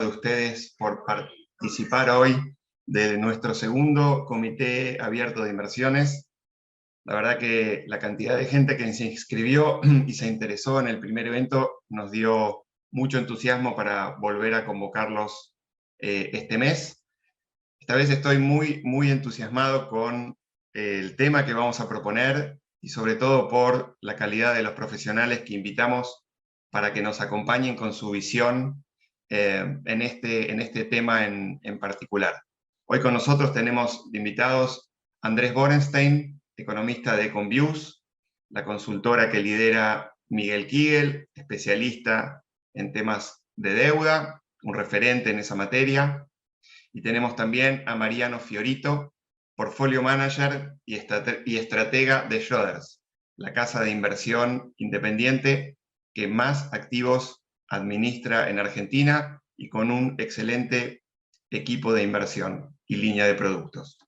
de ustedes por participar hoy de nuestro segundo Comité Abierto de Inversiones. La verdad que la cantidad de gente que se inscribió y se interesó en el primer evento nos dio mucho entusiasmo para volver a convocarlos este mes. Esta vez estoy muy entusiasmado con el tema que vamos a proponer y sobre todo por la calidad de los profesionales que invitamos para que nos acompañen con su visión en este tema en particular. Hoy con nosotros tenemos de invitados Andrés Borenstein, economista de Conviews, la consultora que lidera Miguel Kigel, especialista en temas de deuda, un referente en esa materia. Y tenemos también a Mariano Fiorito, portfolio manager y estratega de Schroders, la casa de inversión independiente que más activos administra en Argentina y con un excelente equipo de inversión y línea de productos.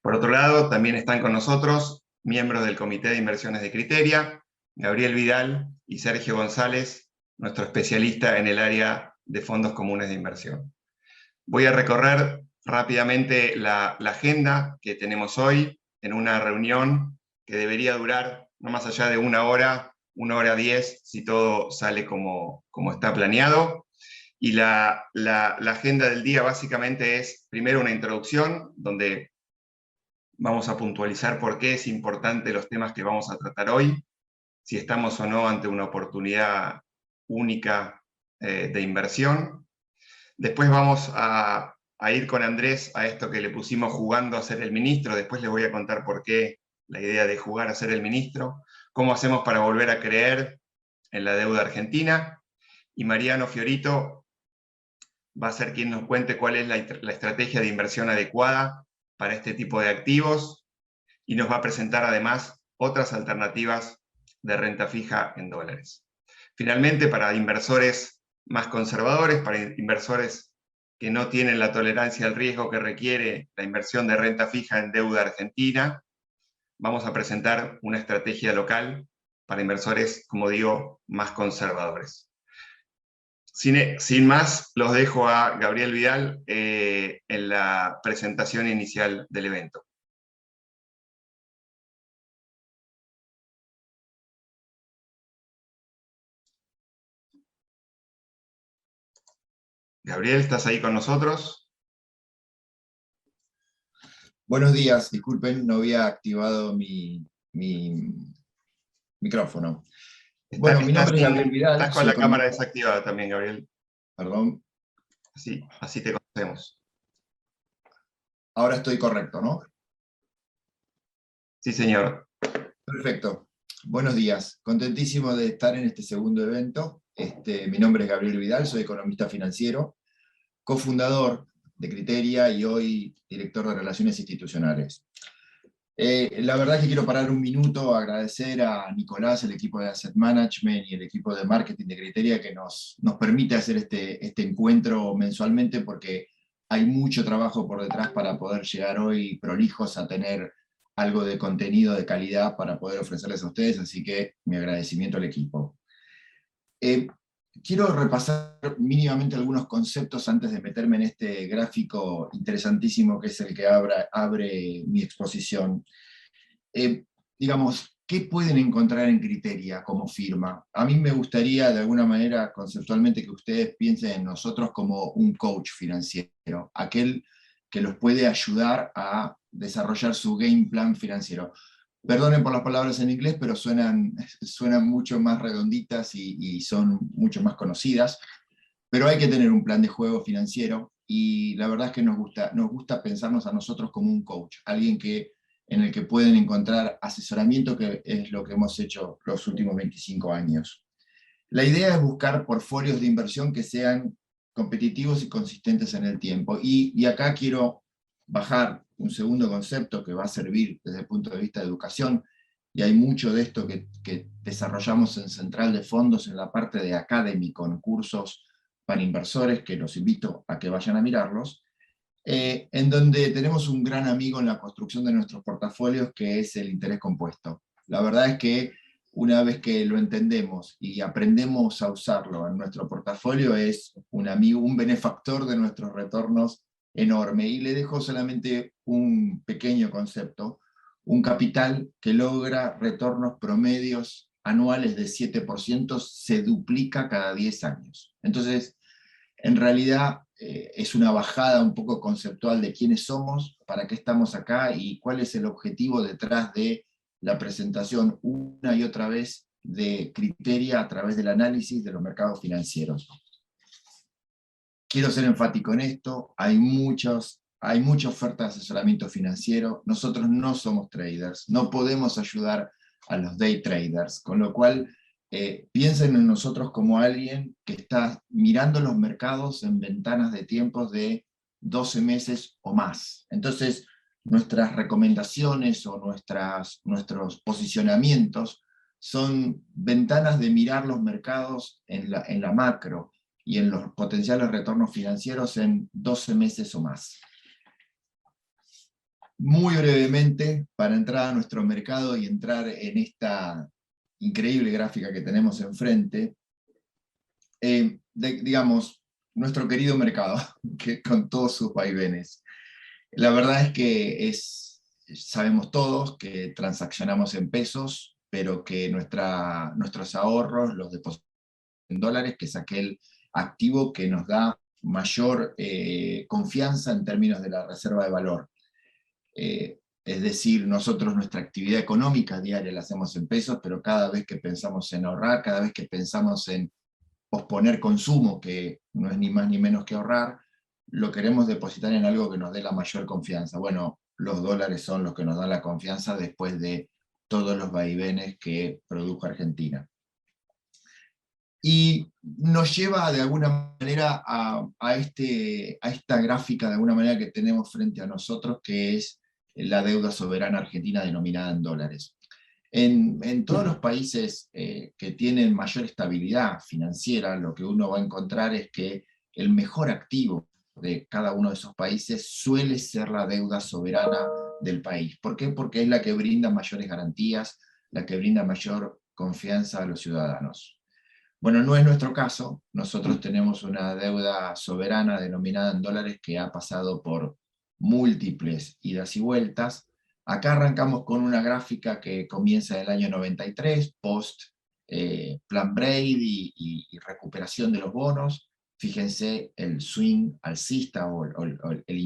Por otro lado, también están con nosotros miembros del Comité de Inversiones de Criteria, Gabriel Vidal y Sergio González, nuestro especialista en el área de fondos comunes de inversión. Voy a recorrer rápidamente la agenda que tenemos hoy en una reunión que debería durar no más allá de 1 hora, 1 hora 10, si todo sale como está planeado. Y la agenda del día básicamente es, primero, una introducción, donde vamos a puntualizar por qué es importante los temas que vamos a tratar hoy, si estamos o no ante una oportunidad única de inversión. Después vamos a ir con Andrés a esto que le pusimos jugando a ser el ministro. Después les voy a contar por qué la idea de jugar a ser el ministro. Cómo hacemos para volver a creer en la deuda argentina. Y Mariano Fiorito va a ser quien nos cuente cuál es la estrategia de inversión adecuada para este tipo de activos. Y nos va a presentar además otras alternativas de renta fija en dólares. Finalmente, para inversores más conservadores, para inversores que no tienen la tolerancia al riesgo que requiere la inversión de renta fija en deuda argentina, vamos a presentar una estrategia local para inversores, como digo, más conservadores. Sin más, los dejo a Gabriel Vidal en la presentación inicial del evento. Gabriel, ¿estás ahí con nosotros? Buenos días, disculpen, no había activado mi micrófono. Bueno, mi nombre es Gabriel Vidal. Estás con la cámara desactivada también, Gabriel. Perdón. Así te conocemos. Ahora estoy correcto, ¿no? Sí, señor. Perfecto. Buenos días. Contentísimo de estar en este segundo evento. Mi nombre es Gabriel Vidal, soy economista financiero, cofundador de Criteria y hoy director de Relaciones Institucionales. La verdad es que quiero parar un minuto a agradecer a Nicolás, el equipo de Asset Management y el equipo de Marketing de Criteria que nos permite hacer este encuentro mensualmente, porque hay mucho trabajo por detrás para poder llegar hoy prolijos a tener algo de contenido de calidad para poder ofrecerles a ustedes, así que mi agradecimiento al equipo. Quiero repasar mínimamente algunos conceptos antes de meterme en este gráfico interesantísimo que es el que abre mi exposición. Digamos, ¿qué pueden encontrar en Criteria como firma? A mí me gustaría, de alguna manera, conceptualmente, que ustedes piensen en nosotros como un coach financiero, aquel que los puede ayudar a desarrollar su game plan financiero. Perdonen por las palabras en inglés, pero suenan mucho más redonditas y son mucho más conocidas. Pero hay que tener un plan de juego financiero, y la verdad es que nos gusta pensarnos a nosotros como un coach, alguien en el que pueden encontrar asesoramiento, que es lo que hemos hecho los últimos 25 años. La idea es buscar portfolios de inversión que sean competitivos y consistentes en el tiempo. Y acá quiero bajar un segundo concepto que va a servir desde el punto de vista de educación, y hay mucho de esto que desarrollamos en Central de Fondos en la parte de académico, en cursos para inversores, que los invito a que vayan a mirarlos, en donde tenemos un gran amigo en la construcción de nuestros portafolios, que es el interés compuesto. La verdad es que una vez que lo entendemos y aprendemos a usarlo en nuestro portafolio, es un amigo, un benefactor de nuestros retornos enorme. Y le dejo solamente un pequeño concepto: un capital que logra retornos promedios anuales de 7% se duplica cada 10 años. Entonces, en realidad es una bajada un poco conceptual de quiénes somos, para qué estamos acá y cuál es el objetivo detrás de la presentación una y otra vez de Criteria a través del análisis de los mercados financieros. Quiero ser enfático en esto: hay mucha oferta de asesoramiento financiero, nosotros no somos traders, no podemos ayudar a los day traders, con lo cual piensen en nosotros como alguien que está mirando los mercados en ventanas de tiempos de 12 meses o más. Entonces, nuestras recomendaciones o nuestros posicionamientos son ventanas de mirar los mercados en la macro, y en los potenciales retornos financieros en 12 meses o más. Muy brevemente, para entrar a nuestro mercado y entrar en esta increíble gráfica que tenemos enfrente, digamos, nuestro querido mercado, que con todos sus vaivenes. La verdad es que sabemos todos que transaccionamos en pesos, pero que nuestros ahorros los depositamos en dólares, que es aquel activo que nos da mayor confianza en términos de la reserva de valor. Es decir, nosotros nuestra actividad económica diaria la hacemos en pesos, pero cada vez que pensamos en ahorrar, cada vez que pensamos en posponer consumo, que no es ni más ni menos que ahorrar, lo queremos depositar en algo que nos dé la mayor confianza. Bueno, los dólares son los que nos dan la confianza después de todos los vaivenes que produjo Argentina. Y nos lleva de alguna manera a esta gráfica de alguna manera que tenemos frente a nosotros, que es la deuda soberana argentina denominada en dólares. En todos los países que tienen mayor estabilidad financiera, lo que uno va a encontrar es que el mejor activo de cada uno de esos países suele ser la deuda soberana del país. ¿Por qué? Porque es la que brinda mayores garantías, la que brinda mayor confianza a los ciudadanos. Bueno, no es nuestro caso. Nosotros tenemos una deuda soberana denominada en dólares que ha pasado por múltiples idas y vueltas. Acá arrancamos con una gráfica que comienza en el año 93, post Plan Brady y recuperación de los bonos. Fíjense el swing alcista o el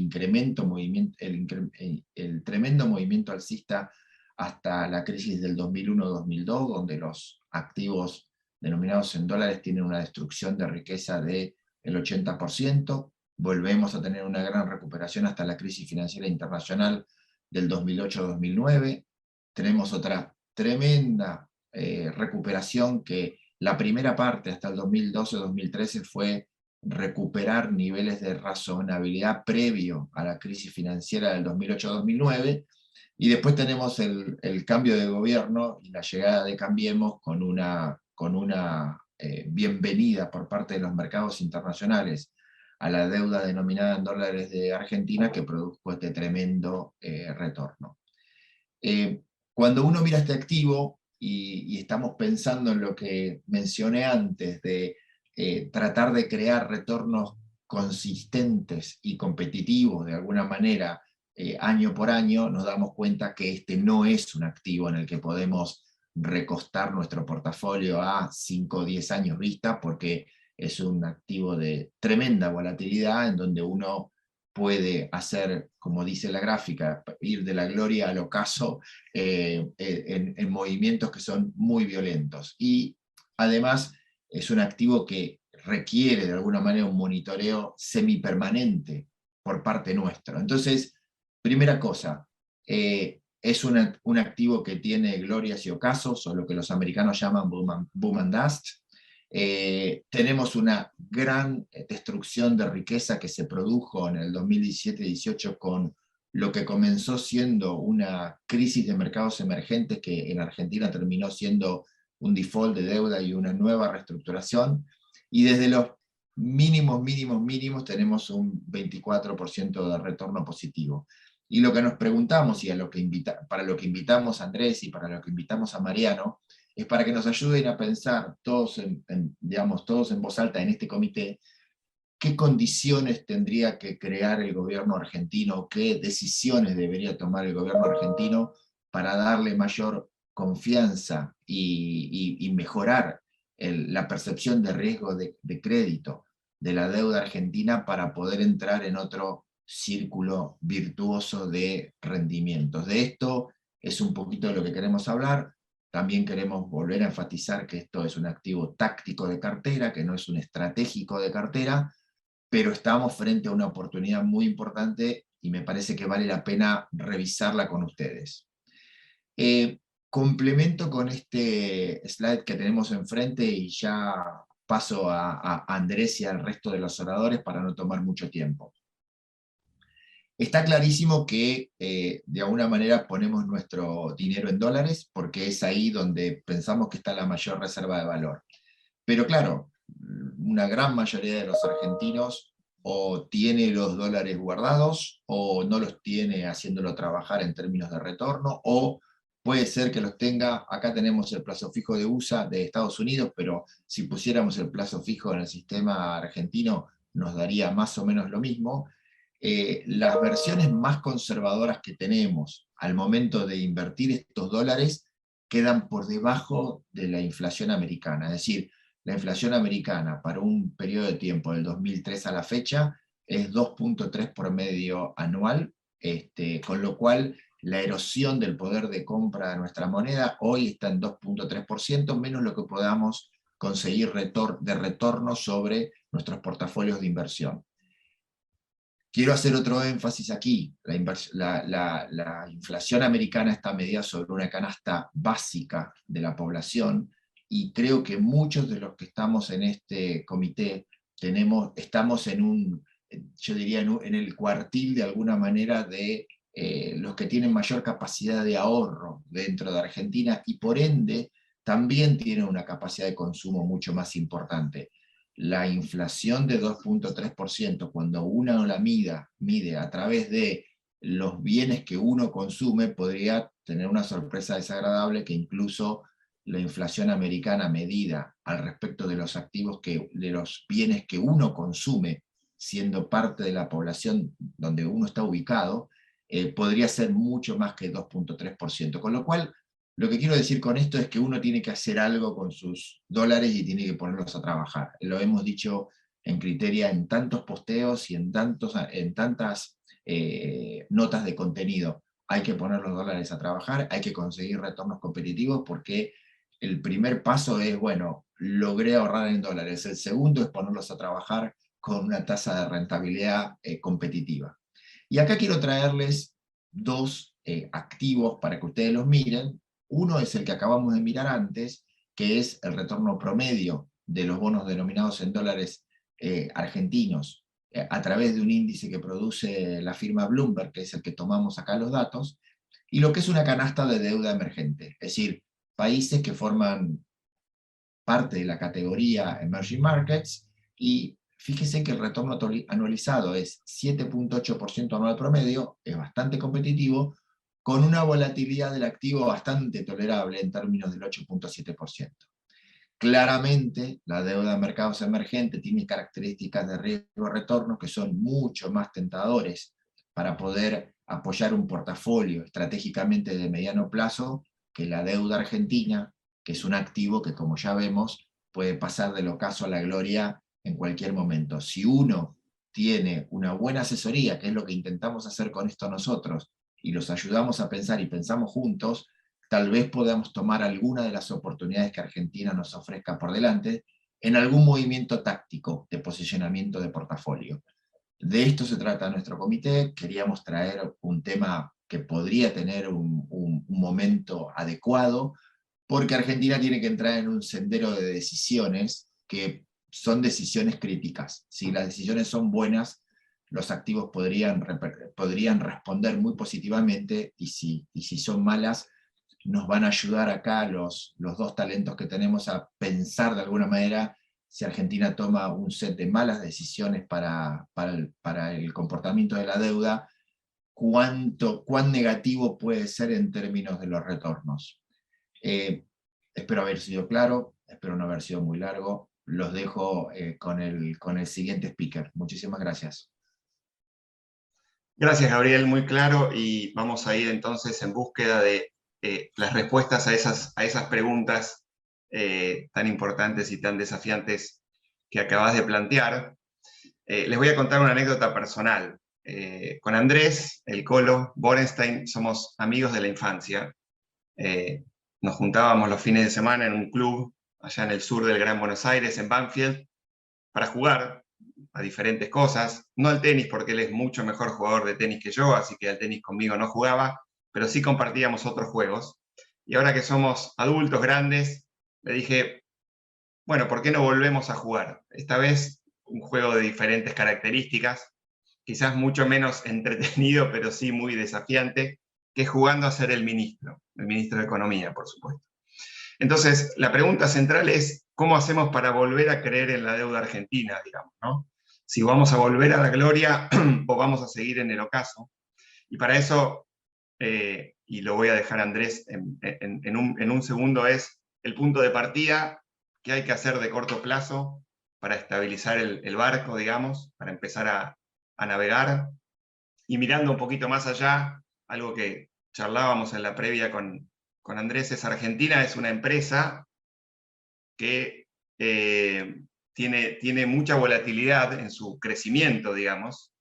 tremendo movimiento alcista hasta la crisis del 2001-2002, donde los activos denominados en dólares tienen una destrucción de riqueza del 80%, volvemos a tener una gran recuperación hasta la crisis financiera internacional del 2008-2009, tenemos otra tremenda recuperación que la primera parte hasta el 2012-2013 fue recuperar niveles de razonabilidad previo a la crisis financiera del 2008-2009, y después tenemos el cambio de gobierno y la llegada de Cambiemos con una bienvenida por parte de los mercados internacionales a la deuda denominada en dólares de Argentina, que produjo este tremendo retorno. Cuando uno mira este activo y estamos pensando en lo que mencioné antes, de tratar de crear retornos consistentes y competitivos de alguna manera año por año, nos damos cuenta que este no es un activo en el que podemos recostar nuestro portafolio a 5 o 10 años vista, porque es un activo de tremenda volatilidad, en donde uno puede hacer, como dice la gráfica, ir de la gloria al ocaso en movimientos que son muy violentos. Y además es un activo que requiere de alguna manera un monitoreo semipermanente por parte nuestro. Entonces, primera cosa, es un activo que tiene glorias y ocasos, o lo que los americanos llaman boom and dust. Tenemos una gran destrucción de riqueza que se produjo en el 2017-18 con lo que comenzó siendo una crisis de mercados emergentes, que en Argentina terminó siendo un default de deuda y una nueva reestructuración, y desde los mínimos tenemos un 24% de retorno positivo. Y lo que nos preguntamos, y para lo que invitamos a Andrés y para lo que invitamos a Mariano, es para que nos ayuden a pensar todos digamos, todos en voz alta en este comité, qué condiciones tendría que crear el gobierno argentino, qué decisiones debería tomar el gobierno argentino para darle mayor confianza y mejorar la percepción de riesgo de crédito de la deuda argentina para poder entrar en otro círculo virtuoso de rendimientos. De esto es un poquito de lo que queremos hablar. También queremos volver a enfatizar que esto es un activo táctico de cartera, que no es un estratégico de cartera, pero estamos frente a una oportunidad muy importante y me parece que vale la pena revisarla con ustedes. Complemento con este slide que tenemos enfrente y ya paso a Andrés y al resto de los oradores para no tomar mucho tiempo. Está clarísimo que de alguna manera ponemos nuestro dinero en dólares porque es ahí donde pensamos que está la mayor reserva de valor. Pero claro, una gran mayoría de los argentinos o tiene los dólares guardados o no los tiene haciéndolo trabajar en términos de retorno, o puede ser que los tenga. Acá tenemos el plazo fijo de USA, de Estados Unidos, pero si pusiéramos el plazo fijo en el sistema argentino nos daría más o menos lo mismo. Las versiones más conservadoras que tenemos al momento de invertir estos dólares quedan por debajo de la inflación americana, es decir, la inflación americana para un periodo de tiempo del 2003 a la fecha es 2.3 promedio anual, con lo cual la erosión del poder de compra de nuestra moneda hoy está en 2.3%, menos lo que podamos conseguir de retorno sobre nuestros portafolios de inversión. Quiero hacer otro énfasis aquí. La inflación americana está medida sobre una canasta básica de la población, y creo que muchos de los que estamos en este comité estamos yo diría, en el cuartil de alguna manera de los que tienen mayor capacidad de ahorro dentro de Argentina, y por ende también tienen una capacidad de consumo mucho más importante. La inflación de 2.3%, cuando uno la mide a través de los bienes que uno consume, podría tener una sorpresa desagradable, que incluso la inflación americana medida al respecto de los activos, de los bienes que uno consume, siendo parte de la población donde uno está ubicado, podría ser mucho más que 2.3%. Con lo cual, lo que quiero decir con esto es que uno tiene que hacer algo con sus dólares y tiene que ponerlos a trabajar. Lo hemos dicho en Criteria en tantos posteos y en tantas notas de contenido. Hay que poner los dólares a trabajar, hay que conseguir retornos competitivos, porque el primer paso es, bueno, logré ahorrar en dólares. El segundo es ponerlos a trabajar con una tasa de rentabilidad competitiva. Y acá quiero traerles dos activos para que ustedes los miren. Uno es el que acabamos de mirar antes, que es el retorno promedio de los bonos denominados en dólares argentinos, a través de un índice que produce la firma Bloomberg, que es el que tomamos acá los datos, y lo que es una canasta de deuda emergente, es decir, países que forman parte de la categoría Emerging Markets, y fíjese que el retorno anualizado es 7.8% anual promedio, es bastante competitivo, con una volatilidad del activo bastante tolerable en términos del 8.7%. Claramente, la deuda de mercados emergentes tiene características de riesgo-retorno que son mucho más tentadores para poder apoyar un portafolio estratégicamente de mediano plazo que la deuda argentina, que es un activo que, como ya vemos, puede pasar del ocaso a la gloria en cualquier momento. Si uno tiene una buena asesoría, que es lo que intentamos hacer con esto nosotros, y los ayudamos a pensar y pensamos juntos, tal vez podamos tomar alguna de las oportunidades que Argentina nos ofrezca por delante en algún movimiento táctico de posicionamiento de portafolio. De esto se trata nuestro comité. Queríamos traer un tema que podría tener un momento adecuado, porque Argentina tiene que entrar en un sendero de decisiones que son decisiones críticas. Si las decisiones son buenas, los activos podrían responder muy positivamente, y si son malas, nos van a ayudar acá los dos talentos que tenemos a pensar de alguna manera si Argentina toma un set de malas decisiones para el comportamiento de la deuda, cuán negativo puede ser en términos de los retornos. Espero haber sido claro, espero no haber sido muy largo. Los dejo con el siguiente speaker. Muchísimas gracias. Gracias, Gabriel, muy claro, y vamos a ir entonces en búsqueda de las respuestas a esas preguntas tan importantes y tan desafiantes que acabas de plantear. Les voy a contar una anécdota personal. Con Andrés, el Colo, Borenstein, somos amigos de la infancia. Nos juntábamos los fines de semana en un club allá en el sur del Gran Buenos Aires, en Banfield, para jugar a diferentes cosas, no al tenis porque él es mucho mejor jugador de tenis que yo, así que al tenis conmigo no jugaba, pero sí compartíamos otros juegos. Y ahora que somos adultos grandes, le dije, bueno, ¿por qué no volvemos a jugar? Esta vez un juego de diferentes características, quizás mucho menos entretenido, pero sí muy desafiante, que es jugando a ser el ministro de Economía, por supuesto. Entonces, la pregunta central es, ¿cómo hacemos para volver a creer en la deuda argentina, digamos, ¿no? Si vamos a volver a la gloria o vamos a seguir en el ocaso. Y para eso, y lo voy a dejar a Andrés en un segundo, es el punto de partida que hay que hacer de corto plazo para estabilizar el barco, digamos, para empezar a navegar. Y mirando un poquito más allá, algo que charlábamos en la previa con Andrés, es Argentina es una empresa que tiene mucha volatilidad en su crecimiento, digamos,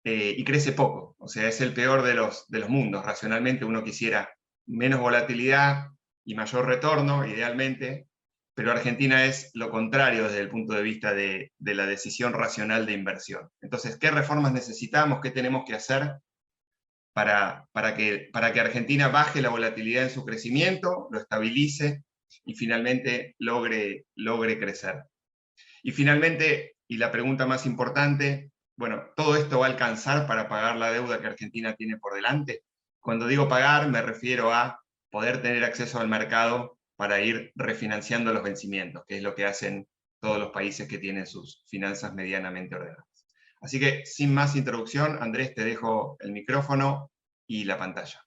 y crece poco. O sea, es el peor de los mundos. Racionalmente uno quisiera menos volatilidad y mayor retorno, idealmente, pero Argentina es lo contrario desde el punto de vista de la decisión racional de inversión. Entonces, ¿qué reformas necesitamos? ¿Qué tenemos que hacer para que Argentina baje la volatilidad en su crecimiento, lo estabilice y finalmente logre crecer? Y finalmente, y la pregunta más importante, bueno, ¿todo esto va a alcanzar para pagar la deuda que Argentina tiene por delante? Cuando digo pagar, me refiero a poder tener acceso al mercado para ir refinanciando los vencimientos, que es lo que hacen todos los países que tienen sus finanzas medianamente ordenadas. Así que, sin más introducción, Andrés, te dejo el micrófono y la pantalla.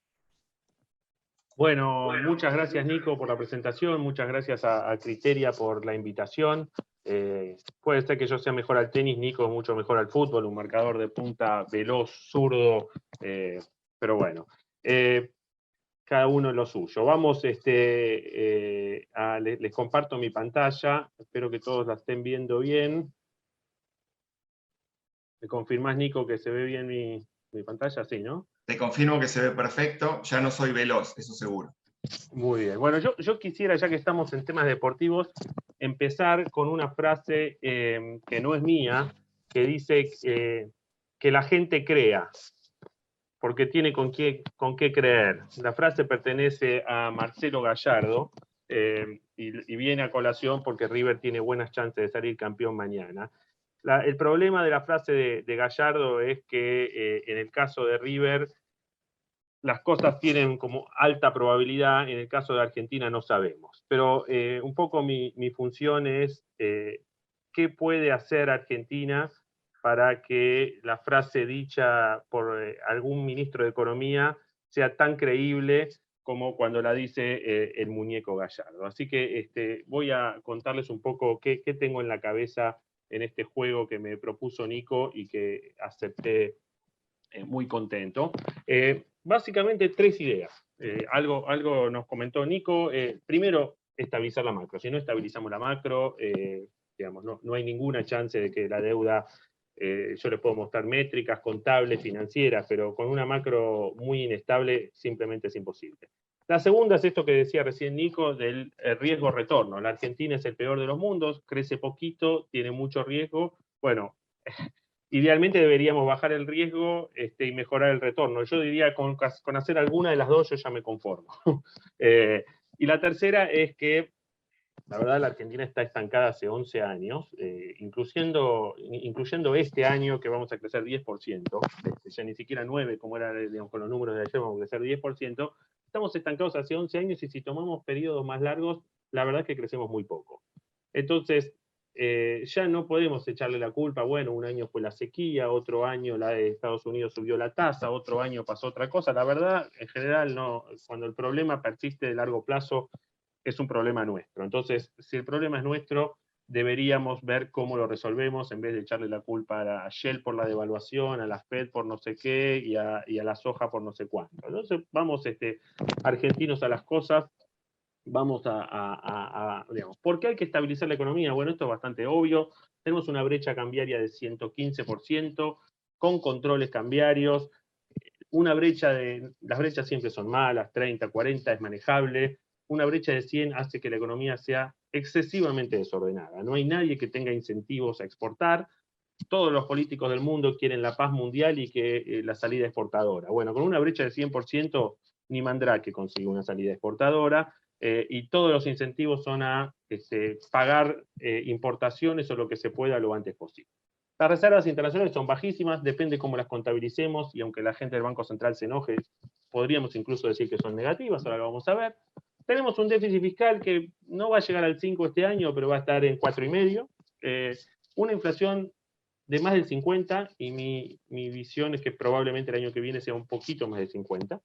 Bueno, muchas gracias Nico por la presentación, muchas gracias a Criteria por la invitación. Puede ser que yo sea mejor al tenis, Nico es mucho mejor al fútbol, un marcador de punta veloz, zurdo, pero bueno, cada uno lo suyo. Vamos, les comparto mi pantalla, espero que todos la estén viendo bien. ¿Me confirmás, Nico, que se ve bien mi pantalla? Sí, ¿no? Te confirmo que se ve perfecto, ya no soy veloz, eso seguro. Muy bien. Bueno, yo quisiera, ya que estamos en temas deportivos, empezar con una frase que no es mía, que dice que la gente crea, porque tiene con qué creer. La frase pertenece a Marcelo Gallardo y viene a colación porque River tiene buenas chances de salir campeón mañana. El problema de la frase de Gallardo es que en el caso de River las cosas tienen como alta probabilidad, en el caso de Argentina no sabemos. Pero un poco mi función es qué puede hacer Argentina para que la frase dicha por algún ministro de Economía sea tan creíble como cuando la dice el muñeco Gallardo. Así que voy a contarles un poco qué tengo en la cabeza en este juego que me propuso Nico y que acepté muy contento. Básicamente tres ideas. Algo nos comentó Nico. Primero, estabilizar la macro. Si no estabilizamos la macro, digamos, no hay ninguna chance de que la deuda, yo les puedo mostrar métricas contables, financieras, pero con una macro muy inestable simplemente es imposible. La segunda es esto que decía recién Nico, del riesgo-retorno. La Argentina es el peor de los mundos, crece poquito, tiene mucho riesgo. Bueno, idealmente deberíamos bajar el riesgo y mejorar el retorno. Yo diría con hacer alguna de las dos yo ya me conformo. Y la tercera es que la verdad la Argentina está estancada hace 11 años, incluyendo este año que vamos a crecer 10%, ya ni siquiera 9 como era, digamos, con los números de ayer vamos a crecer 10%, estamos estancados hace 11 años y si tomamos periodos más largos, la verdad es que crecemos muy poco. Entonces, ya no podemos echarle la culpa, bueno, un año fue la sequía, otro año la de Estados Unidos subió la tasa, otro año pasó otra cosa. La verdad, en general, no, cuando el problema persiste de largo plazo, es un problema nuestro. Entonces, si el problema es nuestro, deberíamos ver cómo lo resolvemos en vez de echarle la culpa a Shell por la devaluación, a la Fed por no sé qué y a la soja por no sé cuánto. Entonces, vamos argentinos a las cosas, vamos digamos, ¿por qué hay que estabilizar la economía? Bueno, esto es bastante obvio. Tenemos una brecha cambiaria de 115%, con controles cambiarios, las brechas siempre son malas, 30, 40 es manejable, una brecha de 100 hace que la economía sea excesivamente desordenada. No hay nadie que tenga incentivos a exportar, todos los políticos del mundo quieren la paz mundial y que la salida exportadora. Bueno, con una brecha de 100%, ni Mandrake consigue una salida exportadora, y todos los incentivos son a pagar importaciones o lo que se pueda lo antes posible. Las reservas internacionales son bajísimas, depende cómo las contabilicemos, y aunque la gente del Banco Central se enoje, podríamos incluso decir que son negativas, ahora lo vamos a ver. Tenemos un déficit fiscal que no va a llegar al 5 este año, pero va a estar en 4,5. Una inflación de más del 50, y mi visión es que probablemente el año que viene sea un poquito más del 50.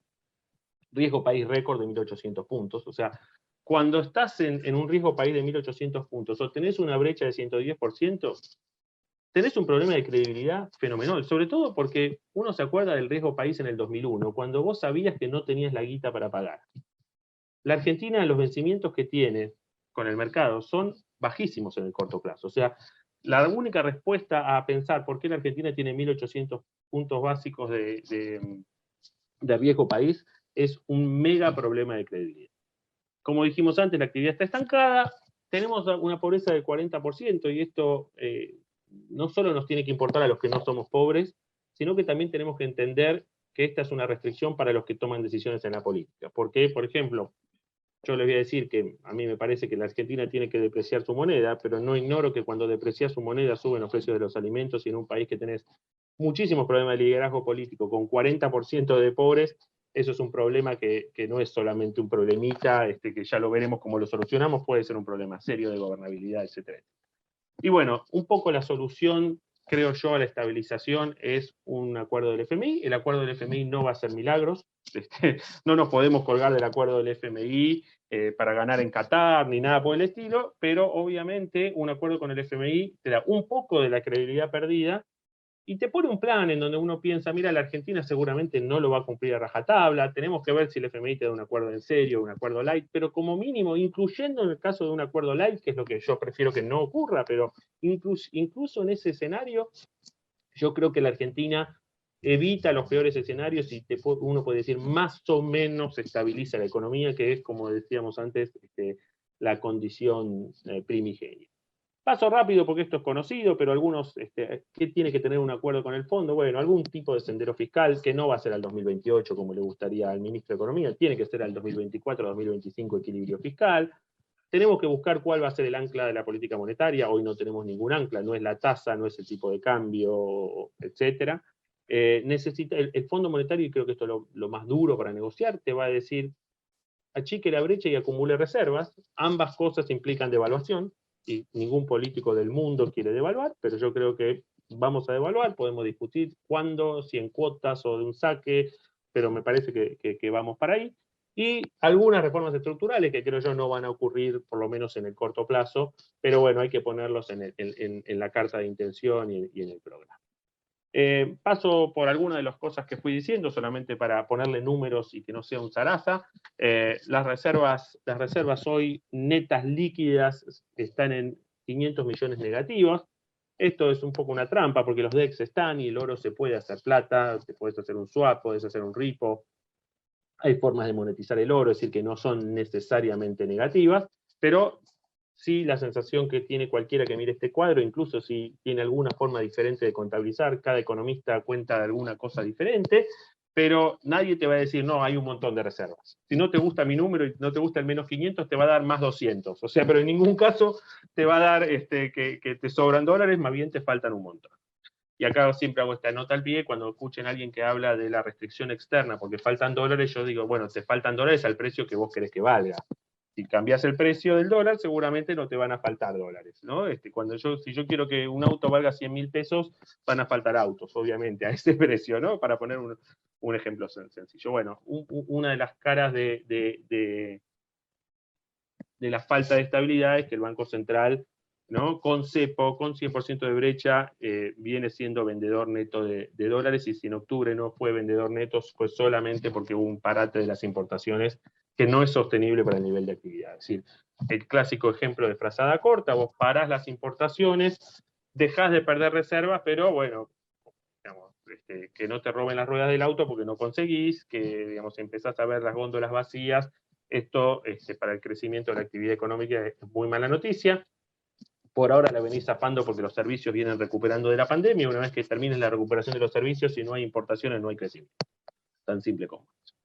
Riesgo país récord de 1.800 puntos. O sea, cuando estás en un riesgo país de 1.800 puntos o tenés una brecha de 110%, tenés un problema de credibilidad fenomenal, sobre todo porque uno se acuerda del riesgo país en el 2001, cuando vos sabías que no tenías la guita para pagar. La Argentina, los vencimientos que tiene con el mercado son bajísimos en el corto plazo. O sea, la única respuesta a pensar por qué la Argentina tiene 1.800 puntos básicos de riesgo país es un mega problema de credibilidad. Como dijimos antes, la actividad está estancada, tenemos una pobreza del 40%, y esto no solo nos tiene que importar a los que no somos pobres, sino que también tenemos que entender que esta es una restricción para los que toman decisiones en la política. Porque, por ejemplo, yo les voy a decir que a mí me parece que la Argentina tiene que depreciar su moneda, pero no ignoro que cuando deprecia su moneda suben los precios de los alimentos, y en un país que tenés muchísimos problemas de liderazgo político, con 40% de pobres, eso es un problema que no es solamente un problemita, que ya lo veremos cómo lo solucionamos, puede ser un problema serio de gobernabilidad, etc. Y bueno, un poco la solución, creo yo, a la estabilización es un acuerdo del FMI. El acuerdo del FMI no va a hacer milagros. No nos podemos colgar del acuerdo del FMI para ganar en Qatar, ni nada por el estilo, pero obviamente un acuerdo con el FMI te da un poco de la credibilidad perdida y te pone un plan en donde uno piensa, mira, la Argentina seguramente no lo va a cumplir a rajatabla, tenemos que ver si el FMI te da un acuerdo en serio, un acuerdo light, pero como mínimo, incluyendo en el caso de un acuerdo light, que es lo que yo prefiero que no ocurra, pero incluso en ese escenario, yo creo que la Argentina evita los peores escenarios y uno puede decir más o menos estabiliza la economía, que es, como decíamos antes, la condición primigenia. Paso rápido porque esto es conocido, pero algunos, ¿qué tiene que tener un acuerdo con el fondo? Bueno, algún tipo de sendero fiscal, que no va a ser al 2028 como le gustaría al ministro de Economía, tiene que ser al 2024, 2025 equilibrio fiscal. Tenemos que buscar cuál va a ser el ancla de la política monetaria. Hoy no tenemos ningún ancla, no es la tasa, no es el tipo de cambio, etc. Necesita el Fondo Monetario, y creo que esto es lo más duro para negociar, te va a decir, achique la brecha y acumule reservas. Ambas cosas implican devaluación, y ningún político del mundo quiere devaluar, pero yo creo que vamos a devaluar, podemos discutir cuándo, si en cuotas o de un saque, pero me parece que vamos para ahí. Y algunas reformas estructurales que creo yo no van a ocurrir, por lo menos en el corto plazo, pero bueno, hay que ponerlos en la carta de intención y en el programa. Paso por algunas de las cosas que fui diciendo, solamente para ponerle números y que no sea un zaraza. Las reservas hoy netas líquidas están en 500 millones negativos. Esto es un poco una trampa, porque los DEX están y el oro se puede hacer plata, te puedes hacer un swap, puedes hacer un repo. Hay formas de monetizar el oro, es decir, que no son necesariamente negativas, pero sí la sensación que tiene cualquiera que mire este cuadro, incluso si tiene alguna forma diferente de contabilizar, cada economista cuenta de alguna cosa diferente, pero nadie te va a decir, no, hay un montón de reservas. Si no te gusta mi número y no te gusta el menos 500, te va a dar más 200. O sea, pero en ningún caso te va a dar que te sobran dólares, más bien te faltan un montón. Y acá siempre hago esta nota al pie, cuando escuchen a alguien que habla de la restricción externa porque faltan dólares, yo digo, bueno, te faltan dólares al precio que vos querés que valga. Si cambias el precio del dólar, seguramente no te van a faltar dólares, ¿no? Si yo quiero que un auto valga 100.000 pesos, van a faltar autos, obviamente, a ese precio, ¿no? Para poner un ejemplo sencillo. Bueno, una de las caras de de la falta de estabilidad es que el Banco Central, ¿no?, con cepo, con 100% de brecha, viene siendo vendedor neto de dólares, y si en octubre no fue vendedor neto, fue solamente porque hubo un parate de las importaciones que no es sostenible para el nivel de actividad. Es decir, el clásico ejemplo de frazada corta: vos parás las importaciones, dejás de perder reservas, pero bueno, digamos, que no te roben las ruedas del auto porque no conseguís, que, digamos, empezás a ver las góndolas vacías. Esto, para el crecimiento de la actividad económica, es muy mala noticia. Por ahora la venís zafando porque los servicios vienen recuperando de la pandemia. Una vez que termine la recuperación de los servicios, si no hay importaciones, no hay crecimiento. Tan simple como eso.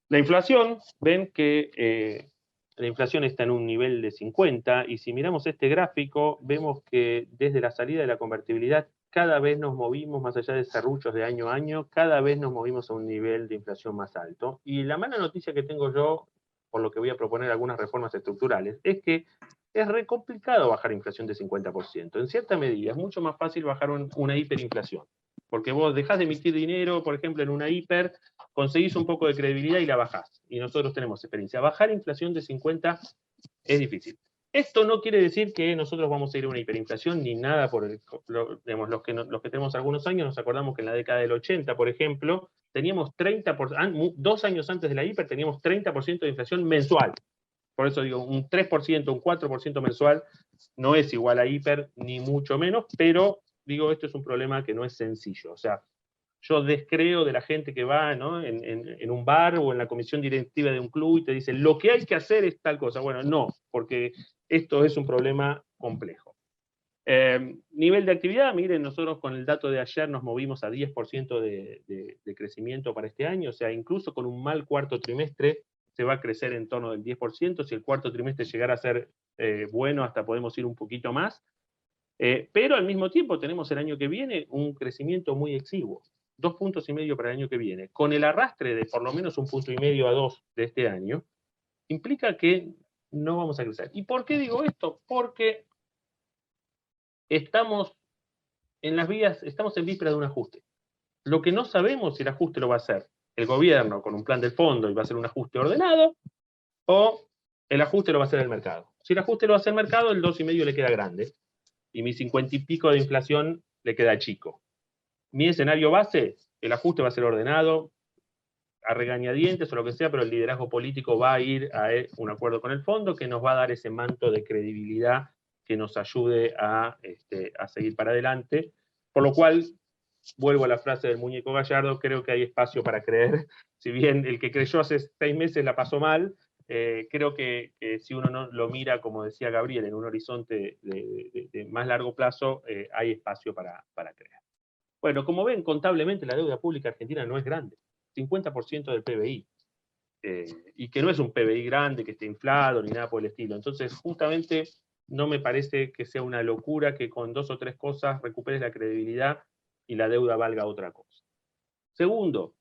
La inflación, ven que la inflación está en un nivel de 50, y si miramos este gráfico, vemos que desde la salida de la convertibilidad cada vez nos movimos, más allá de serruchos de año a año, cada vez nos movimos a un nivel de inflación más alto. Y la mala noticia que tengo yo, por lo que voy a proponer algunas reformas estructurales, es que es re complicado bajar inflación de 50%. En cierta medida es mucho más fácil bajar una hiperinflación, porque vos dejás de emitir dinero, por ejemplo, en una hiper, conseguís un poco de credibilidad y la bajás. Y nosotros tenemos experiencia. Bajar inflación de 50 es difícil. Esto no quiere decir que nosotros vamos a ir a una hiperinflación ni nada por el, digamos, los que tenemos algunos años, nos acordamos que en la década del 80, por ejemplo, teníamos 30%, 2 años antes de la hiper, teníamos 30% de inflación mensual. Por eso digo, un 3%, un 4% mensual no es igual a hiper, ni mucho menos, pero digo, esto es un problema que no es sencillo. O sea, yo descreo de la gente que va, ¿no?, en un bar o en la comisión directiva de un club y te dice, lo que hay que hacer es tal cosa. Bueno, no, porque esto es un problema complejo. Nivel de actividad, miren, nosotros con el dato de ayer nos movimos a 10% de crecimiento para este año, o sea, incluso con un mal cuarto trimestre se va a crecer en torno del 10%, si el cuarto trimestre llegara a ser bueno, hasta podemos ir un poquito más, pero al mismo tiempo tenemos el año que viene un crecimiento muy exiguo, 2,5 puntos para el año que viene, con el arrastre de por lo menos 1,5 punto a 2 de este año, implica que no vamos a crecer. ¿Y por qué digo esto? Porque estamos en víspera de un ajuste. Lo que no sabemos si el ajuste lo va a hacer el gobierno con un plan del fondo y va a ser un ajuste ordenado, o el ajuste lo va a hacer el mercado. Si el ajuste lo va a hacer el mercado, el 2,5 le queda grande, y mi 50 y pico de inflación le queda chico. Mi escenario base, el ajuste va a ser ordenado, a regañadientes o lo que sea, pero el liderazgo político va a ir a un acuerdo con el fondo que nos va a dar ese manto de credibilidad que nos ayude a seguir para adelante. Por lo cual, vuelvo a la frase del muñeco Gallardo, creo que hay espacio para creer. Si bien el que creyó hace 6 meses la pasó mal, creo que si uno no lo mira, como decía Gabriel, en un horizonte de más largo plazo, hay espacio para creer. Bueno, como ven, contablemente la deuda pública argentina no es grande, 50% del PBI, y que no es un PBI grande, que esté inflado, ni nada por el estilo. Entonces, justamente, no me parece que sea una locura que con 2 o 3 cosas recuperes la credibilidad y la deuda valga otra cosa. Segundo,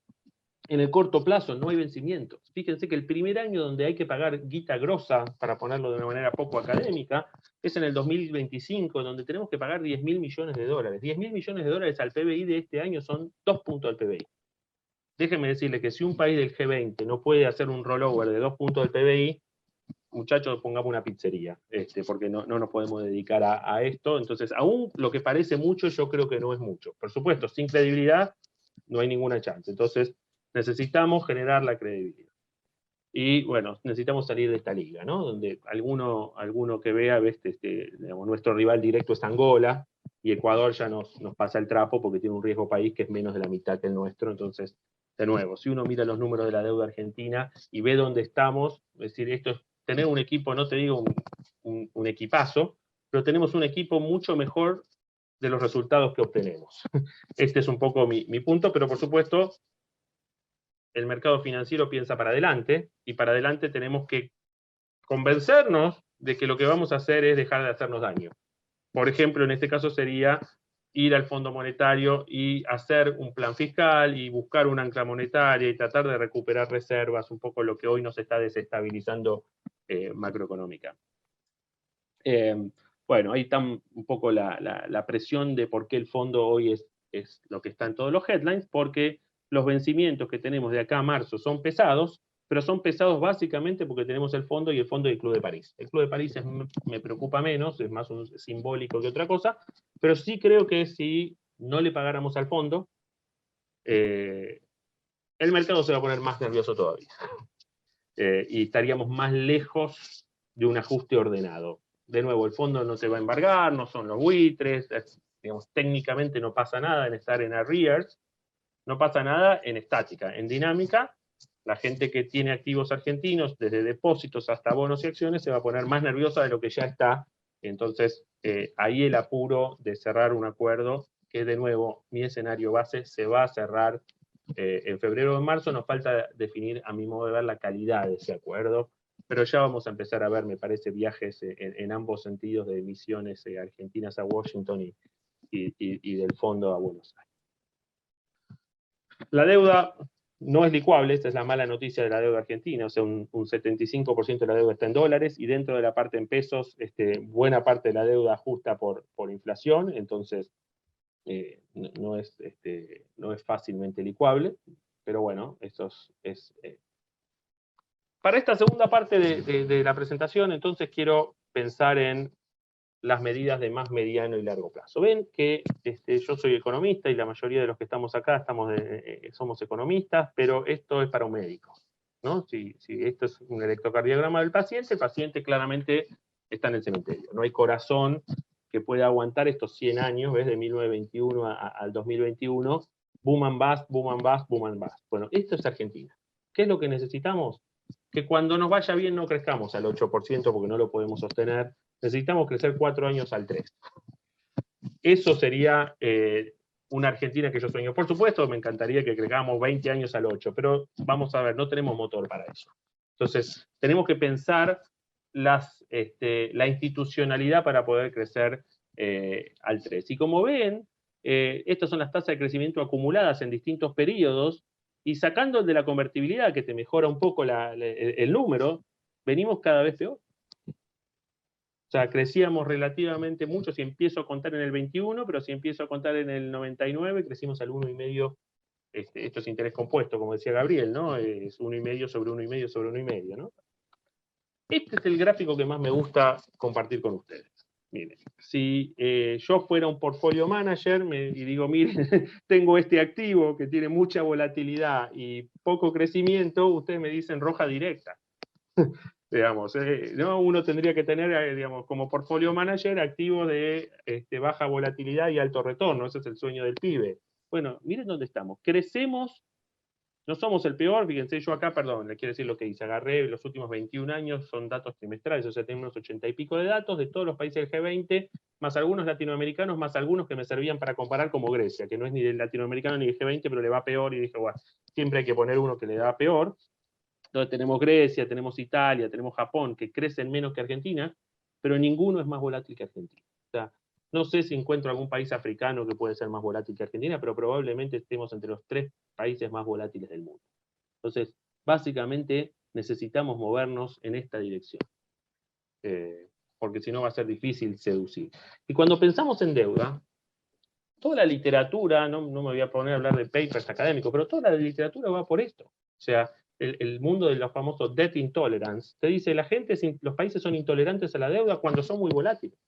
en el corto plazo no hay vencimientos. Fíjense que el primer año donde hay que pagar guita grosa, para ponerlo de una manera poco académica, es en el 2025, donde tenemos que pagar 10.000 millones de dólares. 10.000 millones de dólares al PBI de este año son 2 puntos del PBI. Déjenme decirles que si un país del G20 no puede hacer un rollover de 2 puntos del PBI, muchachos, pongamos una pizzería, porque no nos podemos dedicar a esto. Entonces, aún lo que parece mucho, yo creo que no es mucho. Por supuesto, sin credibilidad no hay ninguna chance. Entonces, necesitamos generar la credibilidad. Y bueno, necesitamos salir de esta liga, ¿no? Donde alguno que vea, digamos, nuestro rival directo es Angola, y Ecuador ya nos pasa el trapo porque tiene un riesgo país que es menos de la mitad que el nuestro. Entonces, de nuevo, si uno mira los números de la deuda argentina y ve dónde estamos, es decir, esto es tener un equipo, no te digo un equipazo, pero tenemos un equipo mucho mejor de los resultados que obtenemos. Este es un poco mi punto, pero por supuesto, el mercado financiero piensa para adelante, y para adelante tenemos que convencernos de que lo que vamos a hacer es dejar de hacernos daño. Por ejemplo, en este caso sería ir al Fondo Monetario y hacer un plan fiscal y buscar un ancla monetaria y tratar de recuperar reservas, un poco lo que hoy nos está desestabilizando macroeconómica. Bueno, ahí está un poco la presión de por qué el fondo hoy es lo que está en todos los headlines, porque los vencimientos que tenemos de acá a marzo son pesados, pero son pesados básicamente porque tenemos el fondo y el fondo del Club de París. El Club de París me preocupa menos, es más simbólico que otra cosa, pero sí creo que si no le pagáramos al fondo, el mercado se va a poner más nervioso todavía. Y estaríamos más lejos de un ajuste ordenado. De nuevo, el fondo no se va a embargar, no son los buitres, digamos, técnicamente no pasa nada en estar en arrears, no pasa nada en estática. En dinámica, la gente que tiene activos argentinos, desde depósitos hasta bonos y acciones, se va a poner más nerviosa de lo que ya está. Entonces, ahí el apuro de cerrar un acuerdo, que de nuevo, mi escenario base se va a cerrar en febrero o en marzo. Nos falta definir, a mi modo de ver, la calidad de ese acuerdo, pero ya vamos a empezar a ver, me parece, viajes en ambos sentidos de emisiones argentinas a Washington y del fondo a Buenos Aires. La deuda no es licuable, esta es la mala noticia de la deuda argentina, o sea, un 75% de la deuda está en dólares, y dentro de la parte en pesos, buena parte de la deuda ajusta por inflación, entonces no es fácilmente licuable, pero bueno, eso es. Para esta segunda parte de la presentación, entonces quiero pensar en las medidas de más mediano y largo plazo. Ven que yo soy economista y la mayoría de los que estamos acá somos economistas, pero esto es para un médico, ¿no? Si esto es un electrocardiograma del paciente, el paciente claramente está en el cementerio. No hay corazón que pueda aguantar estos 100 años, ¿ves? De 1921 al 2021, boom and bust, boom and bust, boom and bust. Bueno, esto es Argentina. ¿Qué es lo que necesitamos? Que cuando nos vaya bien no crezcamos al 8% porque no lo podemos sostener. Necesitamos crecer 4 años al 3%. Eso sería una Argentina que yo sueño. Por supuesto, me encantaría que crezcamos 20 años al 8%, pero vamos a ver, no tenemos motor para eso. Entonces, tenemos que pensar la institucionalidad para poder crecer al 3%. Y como ven, estas son las tasas de crecimiento acumuladas en distintos periodos, y sacando el de la convertibilidad, que te mejora un poco el número, venimos cada vez peor. O sea, crecíamos relativamente mucho, si empiezo a contar en el 21, pero si empiezo a contar en el 99, crecimos al 1,5, esto es interés compuesto, como decía Gabriel, ¿no? Es 1,5 sobre 1,5 sobre 1,5, ¿no? Este es el gráfico que más me gusta compartir con ustedes. Miren, si yo fuera un portfolio manager y digo, miren, tengo este activo que tiene mucha volatilidad y poco crecimiento, ustedes me dicen roja directa. Digamos, ¿no? Uno tendría que tener, digamos, como portfolio manager activos de baja volatilidad y alto retorno. Ese es el sueño del pibe. Bueno, miren dónde estamos. Crecemos, no somos el peor. Fíjense, yo acá, perdón, le quiero decir lo que hice. Agarré los últimos 21 años, son datos trimestrales, o sea, tenemos unos 80 y pico de datos de todos los países del G20, más algunos latinoamericanos, más algunos que me servían para comparar, como Grecia, que no es ni del latinoamericano ni del G20, pero le va peor, y dije, bueno, siempre hay que poner uno que le da peor. Entonces tenemos Grecia, tenemos Italia, tenemos Japón, que crecen menos que Argentina, pero ninguno es más volátil que Argentina. O sea, no sé si encuentro algún país africano que puede ser más volátil que Argentina, pero probablemente estemos entre los 3 países más volátiles del mundo. Entonces, básicamente necesitamos movernos en esta dirección, porque si no va a ser difícil seducir. Y cuando pensamos en deuda, toda la literatura, no me voy a poner a hablar de papers académicos, pero toda la literatura va por esto. O sea, el mundo de los famosos debt intolerance te dice, los países son intolerantes a la deuda cuando son muy volátiles.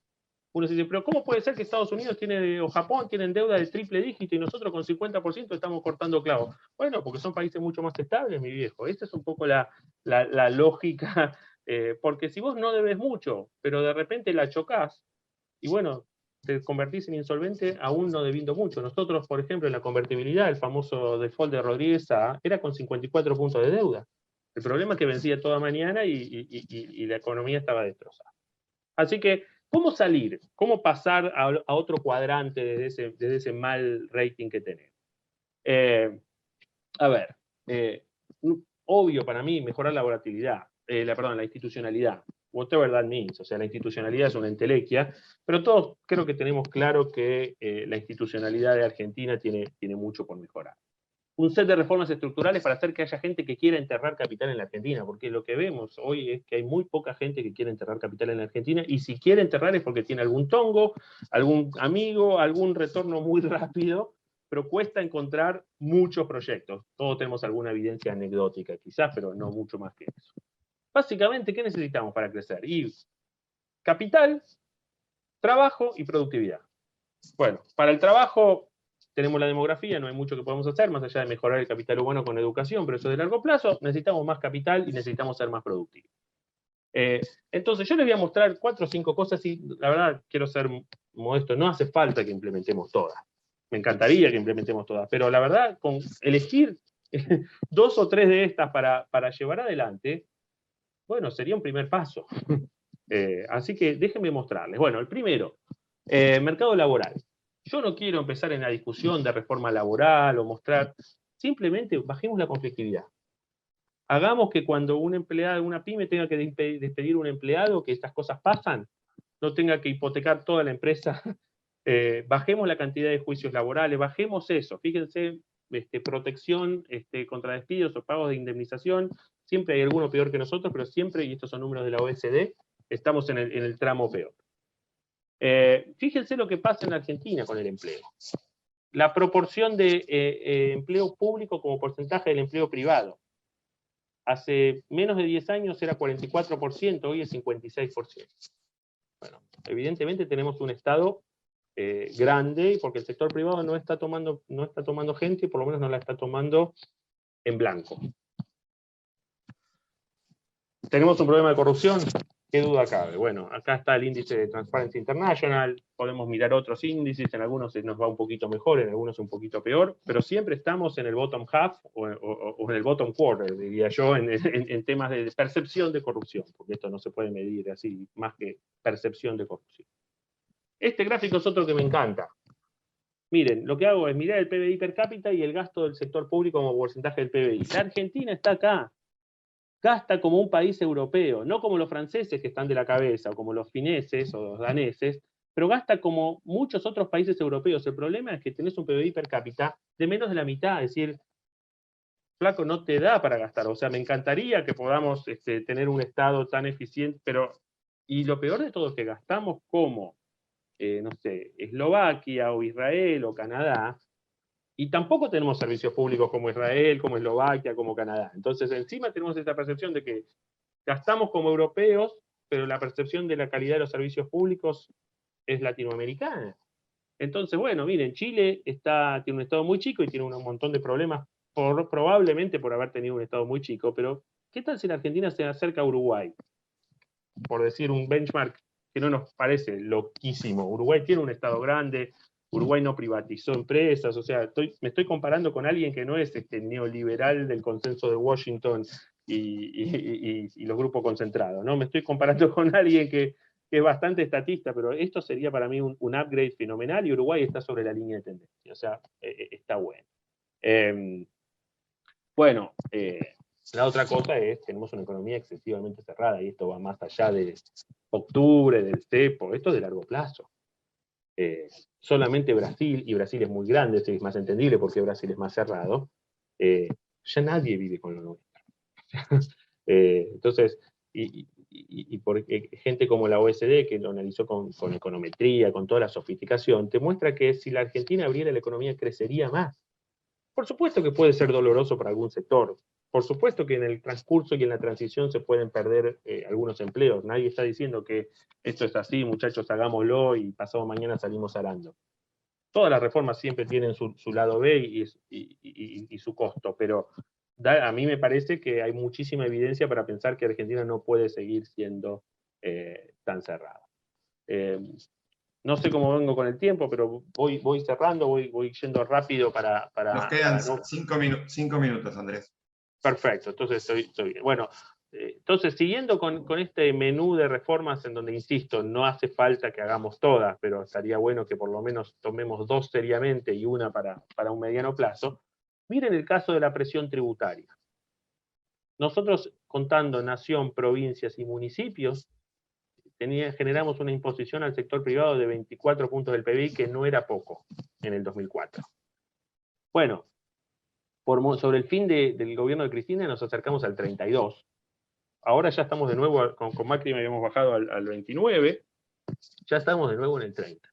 Uno se dice, pero ¿cómo puede ser que Estados Unidos o Japón tienen deuda de triple dígito y nosotros con 50% estamos cortando clavos? Bueno, porque son países mucho más estables, mi viejo. Esta es un poco la lógica, porque si vos no debes mucho, pero de repente la chocás, y bueno, te convertís en insolvente aún no debiendo mucho. Nosotros, por ejemplo, en la convertibilidad, el famoso default de Rodríguez Sá, era con 54 puntos de deuda. El problema es que vencía toda mañana y la economía estaba destrozada. Así que, ¿cómo salir? ¿Cómo pasar a otro cuadrante desde ese mal rating que tenemos? A ver, obvio para mí mejorar la volatilidad, la institucionalidad. Whatever that means, o sea, la institucionalidad es una entelequia, pero todos creo que tenemos claro que la institucionalidad de Argentina tiene mucho por mejorar. Un set de reformas estructurales para hacer que haya gente que quiera enterrar capital en la Argentina, porque lo que vemos hoy es que hay muy poca gente que quiere enterrar capital en la Argentina, y si quiere enterrar es porque tiene algún tongo, algún amigo, algún retorno muy rápido, pero cuesta encontrar muchos proyectos. Todos tenemos alguna evidencia anecdótica quizás, pero no mucho más que eso. Básicamente, ¿qué necesitamos para crecer? Y capital, trabajo y productividad. Bueno, para el trabajo tenemos la demografía, no hay mucho que podemos hacer, más allá de mejorar el capital humano con educación, pero eso de largo plazo, necesitamos más capital y necesitamos ser más productivos. Entonces, yo les voy a mostrar 4 o 5 cosas y la verdad quiero ser modesto, no hace falta que implementemos todas. Me encantaría que implementemos todas, pero la verdad, con elegir 2 o 3 de estas para llevar adelante, bueno, sería un primer paso. Así que déjenme mostrarles. Bueno, el primero, mercado laboral. Yo no quiero empezar en la discusión de reforma laboral o mostrar, simplemente bajemos la conflictividad. Hagamos que cuando un empleado, una pyme tenga que despedir a un empleado, que estas cosas pasan, no tenga que hipotecar toda la empresa. Bajemos la cantidad de juicios laborales, bajemos eso. Fíjense, protección contra despidos o pagos de indemnización. Siempre hay alguno peor que nosotros, pero siempre, y estos son números de la OECD, estamos en el tramo peor. Fíjense lo que pasa en Argentina con el empleo. La proporción de empleo público como porcentaje del empleo privado. Hace menos de 10 años era 44%, hoy es 56%. Bueno, evidentemente tenemos un Estado grande, porque el sector privado no está tomando gente, y por lo menos no la está tomando en blanco. ¿Tenemos un problema de corrupción? ¿Qué duda cabe? Bueno, acá está el índice de Transparency International, podemos mirar otros índices, en algunos nos va un poquito mejor, en algunos un poquito peor, pero siempre estamos en el bottom half o en el bottom quarter, diría yo, en temas de percepción de corrupción, porque esto no se puede medir así, más que percepción de corrupción. Este gráfico es otro que me encanta. Miren, lo que hago es mirar el PBI per cápita y el gasto del sector público como porcentaje del PBI. La Argentina está acá. Gasta como un país europeo, no como los franceses que están de la cabeza, o como los fineses o los daneses, pero gasta como muchos otros países europeos. El problema es que tenés un PBI per cápita de menos de la mitad, es decir, flaco, no te da para gastar. O sea, me encantaría que podamos tener un Estado tan eficiente, pero, y lo peor de todo es que gastamos como, no sé, Eslovaquia o Israel o Canadá, y tampoco tenemos servicios públicos como Israel, como Eslovaquia, como Canadá. Entonces, encima tenemos esta percepción de que gastamos como europeos, pero la percepción de la calidad de los servicios públicos es latinoamericana. Entonces, bueno, miren, Chile tiene un Estado muy chico y tiene un montón de problemas, probablemente por haber tenido un Estado muy chico, pero ¿qué tal si la Argentina se acerca a Uruguay? Por decir un benchmark que no nos parece loquísimo. Uruguay tiene un Estado grande, Uruguay no privatizó empresas, o sea, me estoy comparando con alguien que no es neoliberal del consenso de Washington y los grupos concentrados, ¿no? Me estoy comparando con alguien que es bastante estatista, pero esto sería para mí un upgrade fenomenal y Uruguay está sobre la línea de tendencia, o sea, está bueno. Bueno, la otra cosa es, tenemos una economía excesivamente cerrada y esto va más allá de octubre, del cepo, esto es de largo plazo. Solamente Brasil, y Brasil es muy grande, es más entendible porque Brasil es más cerrado, ya nadie vive con lo nuestro. Entonces, y por gente como la OECD, que lo analizó con econometría, con toda la sofisticación, te muestra que si la Argentina abriera la economía crecería más. Por supuesto que puede ser doloroso para algún sector. Por supuesto que en el transcurso y en la transición se pueden perder algunos empleos. Nadie está diciendo que esto es así, muchachos, hagámoslo y pasado mañana salimos arando. Todas las reformas siempre tienen su lado B y su costo, pero a mí me parece que hay muchísima evidencia para pensar que Argentina no puede seguir siendo tan cerrada. No sé cómo vengo con el tiempo, pero voy cerrando, voy yendo rápido para Nos quedan no... 5 minutos, Andrés. Perfecto, entonces estoy bien. Bueno, entonces siguiendo con este menú de reformas en donde, insisto, no hace falta que hagamos todas, pero estaría bueno que por lo menos tomemos 2 seriamente y una para un mediano plazo, miren el caso de la presión tributaria. Nosotros, contando nación, provincias y municipios, generamos una imposición al sector privado de 24 puntos del PBI, que no era poco en el 2004. Bueno, sobre el fin del gobierno de Cristina nos acercamos al 32. Ahora ya estamos de nuevo, con Macri habíamos bajado al 29, ya estamos de nuevo en el 30.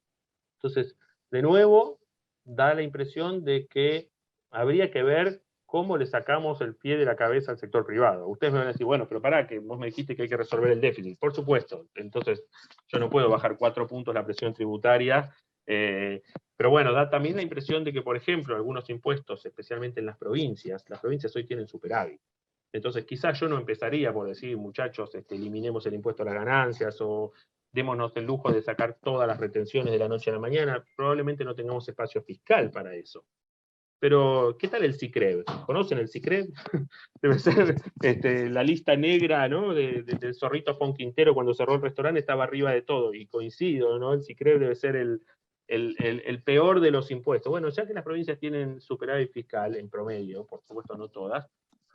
Entonces, de nuevo, da la impresión de que habría que ver cómo le sacamos el pie de la cabeza al sector privado. Ustedes me van a decir, bueno, pero pará, que vos me dijiste que hay que resolver el déficit. Por supuesto, entonces yo no puedo bajar 4 puntos la presión tributaria, pero bueno, da también la impresión de que, por ejemplo, algunos impuestos, especialmente en las provincias hoy tienen superávit. Entonces quizás yo no empezaría por decir, muchachos, eliminemos el impuesto a las ganancias, o démonos el lujo de sacar todas las retenciones de la noche a la mañana. Probablemente no tengamos espacio fiscal para eso. Pero, ¿qué tal el CICREV? ¿Conocen el CICREV? Debe ser la lista negra, ¿no? del zorrito Fon Quintero cuando cerró el restaurante, estaba arriba de todo, y coincido, ¿no? El CICREV debe ser el peor de los impuestos. Bueno, ya que las provincias tienen superávit fiscal en promedio, por supuesto no todas,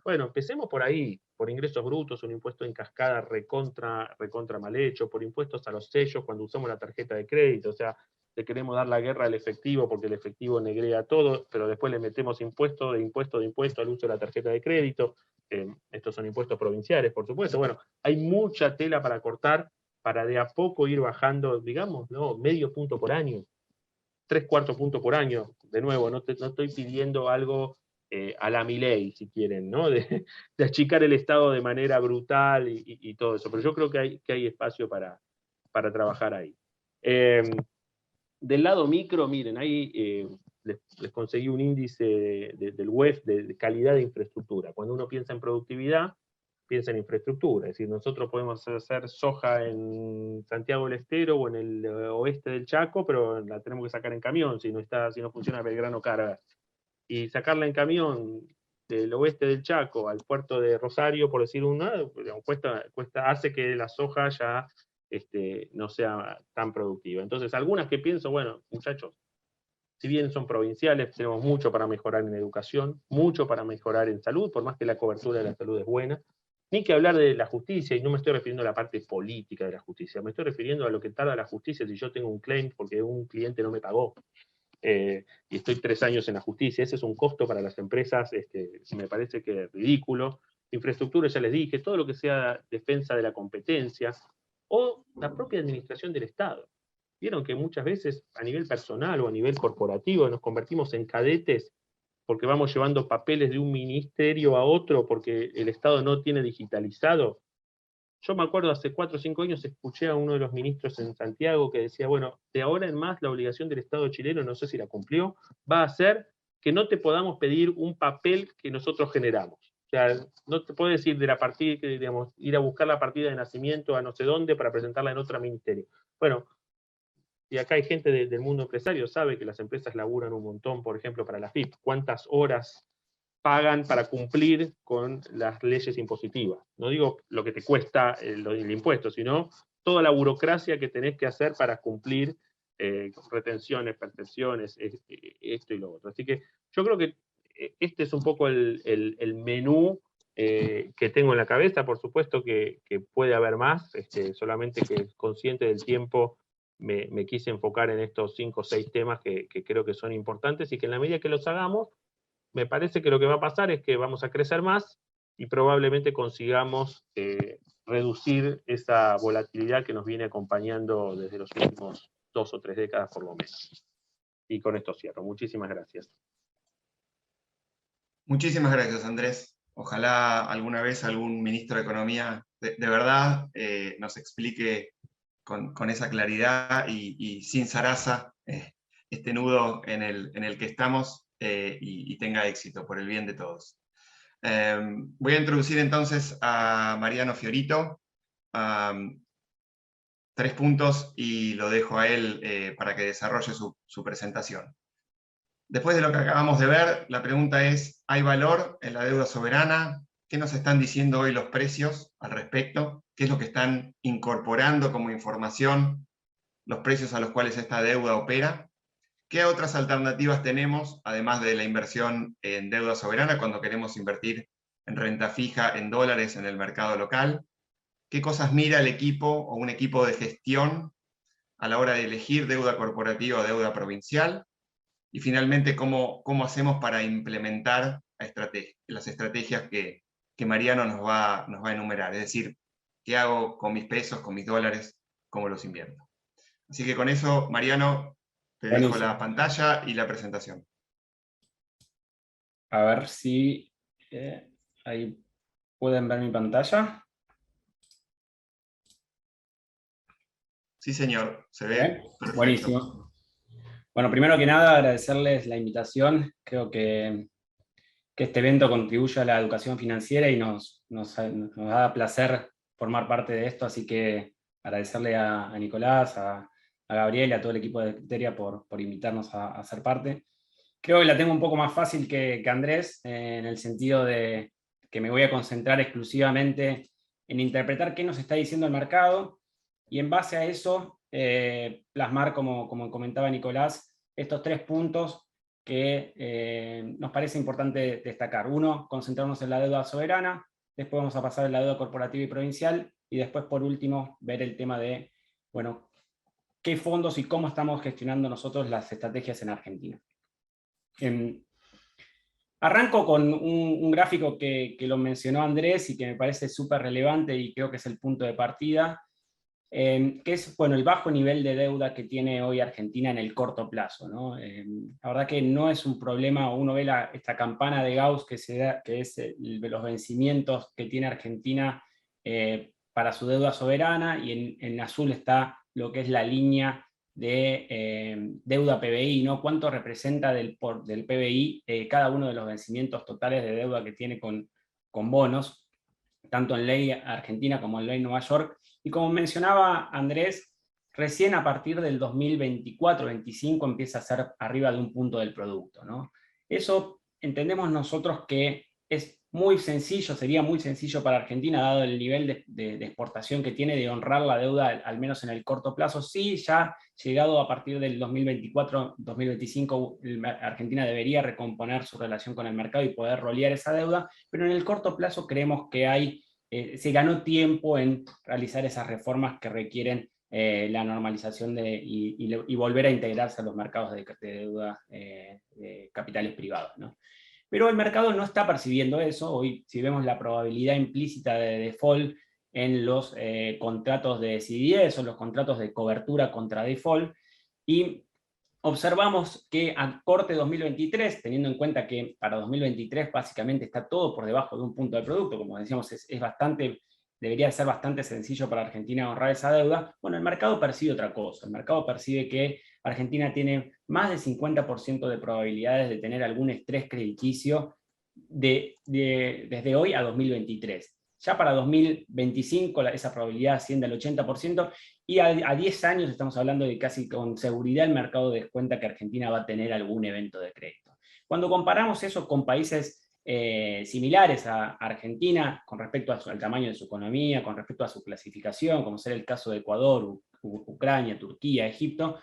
bueno, empecemos por ahí, por ingresos brutos, un impuesto en cascada recontra mal hecho, por impuestos a los sellos cuando usamos la tarjeta de crédito, o sea, le queremos dar la guerra al efectivo porque el efectivo negrea todo, pero después le metemos impuesto al uso de la tarjeta de crédito. Estos son impuestos provinciales, por supuesto. Bueno, hay mucha tela para cortar para de a poco ir bajando, digamos, ¿no? Medio punto por año, 3/4 puntos por año. De nuevo, no estoy pidiendo algo a la Milei, si quieren, ¿no? De achicar el Estado de manera brutal y todo eso, pero yo creo que hay espacio para trabajar ahí. Del lado micro, miren, ahí les conseguí un índice del WEF de calidad de infraestructura. Cuando uno piensa en productividad, piensa en infraestructura. Es decir, nosotros podemos hacer soja en Santiago del Estero o en el oeste del Chaco, pero la tenemos que sacar en camión si no funciona Belgrano Carga. Y sacarla en camión del oeste del Chaco al puerto de Rosario, por decir una, hace que la soja ya no sea tan productiva. Entonces, algunas que pienso, bueno, muchachos, si bien son provinciales, tenemos mucho para mejorar en educación, mucho para mejorar en salud, por más que la cobertura de la salud es buena. Ni que hablar de la justicia, y no me estoy refiriendo a la parte política de la justicia, me estoy refiriendo a lo que tarda la justicia si yo tengo un claim porque un cliente no me pagó. Y estoy 3 años en la justicia. Ese es un costo para las empresas, me parece que es ridículo. Infraestructura, ya les dije, todo lo que sea defensa de la competencia, o la propia administración del Estado. Vieron que muchas veces a nivel personal o a nivel corporativo nos convertimos en cadetes porque vamos llevando papeles de un ministerio a otro porque el Estado no tiene digitalizado. Yo me acuerdo hace 4 o 5 años escuché a uno de los ministros en Santiago que decía, bueno, de ahora en más la obligación del Estado chileno, no sé si la cumplió, va a ser que no te podamos pedir un papel que nosotros generamos. O sea, no te puedes ir de la partida, digamos, ir a buscar la partida de nacimiento a no sé dónde para presentarla en otro ministerio. Bueno, y acá hay gente del mundo empresario, sabe que las empresas laburan un montón, por ejemplo, para la FIP. ¿Cuántas horas pagan para cumplir con las leyes impositivas? No digo lo que te cuesta el impuesto, sino toda la burocracia que tenés que hacer para cumplir retenciones, percepciones, esto y lo otro. Así que yo creo que este es un poco el menú que tengo en la cabeza. Por supuesto que puede haber más, solamente que consciente del tiempo me quise enfocar en estos 5 o 6 temas que creo que son importantes y que en la medida que los hagamos, me parece que lo que va a pasar es que vamos a crecer más y probablemente consigamos reducir esa volatilidad que nos viene acompañando desde los últimos 2 o 3 décadas por lo menos. Y con esto cierro. Muchísimas gracias. Muchísimas gracias, Andrés. Ojalá alguna vez algún ministro de Economía de verdad nos explique con esa claridad y sin zaraza este nudo en el que estamos y tenga éxito por el bien de todos. Voy a introducir entonces a Mariano Fiorito. 3 puntos y lo dejo a él para que desarrolle su presentación. Después de lo que acabamos de ver, la pregunta es, ¿hay valor en la deuda soberana? ¿Qué nos están diciendo hoy los precios al respecto? ¿Qué es lo que están incorporando como información los precios a los cuales esta deuda opera? ¿Qué otras alternativas tenemos, además de la inversión en deuda soberana, cuando queremos invertir en renta fija, en dólares, en el mercado local? ¿Qué cosas mira el equipo o un equipo de gestión a la hora de elegir deuda corporativa o deuda provincial? Y finalmente, ¿cómo hacemos para implementar las estrategias que Mariano nos va a enumerar? Es decir, ¿qué hago con mis pesos, con mis dólares? ¿Cómo los invierto? Así que con eso, Mariano, Te dejo Buenísimo. la pantalla y la presentación. A ver si ahí pueden ver mi pantalla. Sí, señor, se ve ¿Bien? perfecto. Buenísimo. Bueno, primero que nada, agradecerles la invitación. Creo que este evento contribuye a la educación financiera y nos da placer formar parte de esto, así que agradecerle a Nicolás, a Gabriel y a todo el equipo de Criteria por invitarnos a ser parte. Creo que la tengo un poco más fácil que Andrés, en el sentido de que me voy a concentrar exclusivamente en interpretar qué nos está diciendo el mercado y en base a eso plasmar, como comentaba Nicolás, estos 3 puntos que nos parece importante destacar. Uno, concentrarnos en la deuda soberana, después vamos a pasar a la deuda corporativa y provincial, y después, por último, ver el tema de, bueno, qué fondos y cómo estamos gestionando nosotros las estrategias en Argentina. Arranco con un gráfico que lo mencionó Andrés y que me parece súper relevante y creo que es el punto de partida, que es, bueno, el bajo nivel de deuda que tiene hoy Argentina en el corto plazo, ¿no? La verdad que no es un problema. Uno ve esta campana de Gauss que es los vencimientos que tiene Argentina para su deuda soberana, y en azul está lo que es la línea de deuda PBI, ¿no? Cuánto representa del PBI cada uno de los vencimientos totales de deuda que tiene con bonos, tanto en ley argentina como en ley Nueva York. Y como mencionaba Andrés, recién a partir del 2024-25 empieza a ser arriba de un punto del producto, ¿no? Eso entendemos nosotros que es muy sencillo, sería muy sencillo para Argentina, dado el nivel de exportación que tiene, de honrar la deuda, al menos en el corto plazo. Sí, ya llegado a partir del 2024-2025, Argentina debería recomponer su relación con el mercado y poder rolear esa deuda, pero en el corto plazo creemos que se ganó tiempo en realizar esas reformas que requieren la normalización y volver a integrarse a los mercados de deuda de capitales privados, ¿no? Pero el mercado no está percibiendo eso. Hoy, si vemos la probabilidad implícita de default en los contratos de CDS o los contratos de cobertura contra default, y observamos que a corte 2023, teniendo en cuenta que para 2023 básicamente está todo por debajo de un punto de producto, como decíamos, debería ser bastante sencillo para Argentina ahorrar esa deuda. Bueno, el mercado percibe otra cosa. El mercado percibe que Argentina tiene más del 50% de probabilidades de tener algún estrés crediticio desde hoy a 2023. Ya para 2025 esa probabilidad asciende al 80%, y a 10 años estamos hablando de casi con seguridad el mercado descuenta que Argentina va a tener algún evento de crédito. Cuando comparamos eso con países similares a Argentina, con respecto al tamaño de su economía, con respecto a su clasificación, como ser el caso de Ecuador, Ucrania, Turquía, Egipto,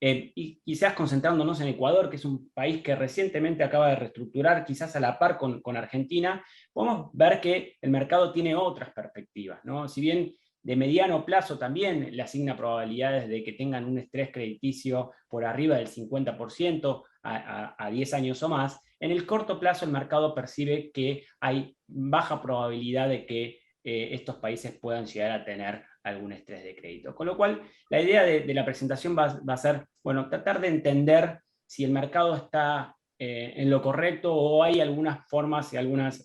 y quizás concentrándonos en Ecuador, que es un país que recientemente acaba de reestructurar, quizás a la par con Argentina, podemos ver que el mercado tiene otras perspectivas, ¿no? Si bien de mediano plazo también le asigna probabilidades de que tengan un estrés crediticio por arriba del 50% a 10 años o más, en el corto plazo el mercado percibe que hay baja probabilidad de que estos países puedan llegar a tener algún estrés de crédito. Con lo cual, la idea de la presentación va a ser, bueno, tratar de entender si el mercado está en lo correcto, o hay algunas formas y algunas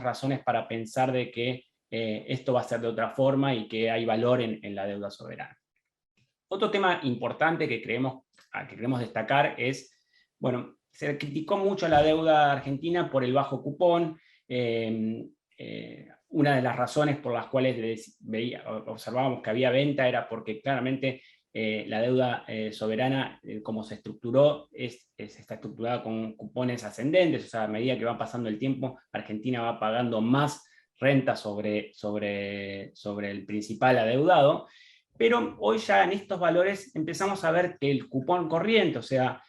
razones para pensar de que esto va a ser de otra forma y que hay valor en la deuda soberana. Otro tema importante que queremos destacar es, bueno, se criticó mucho la deuda argentina por el bajo cupón. Una de las razones por las cuales observábamos que había venta era porque claramente la deuda soberana, como se estructuró, está estructurada con cupones ascendentes. O sea, a medida que va pasando el tiempo, Argentina va pagando más renta sobre el principal adeudado. Pero hoy ya en estos valores empezamos a ver que el cupón corriente, o sea,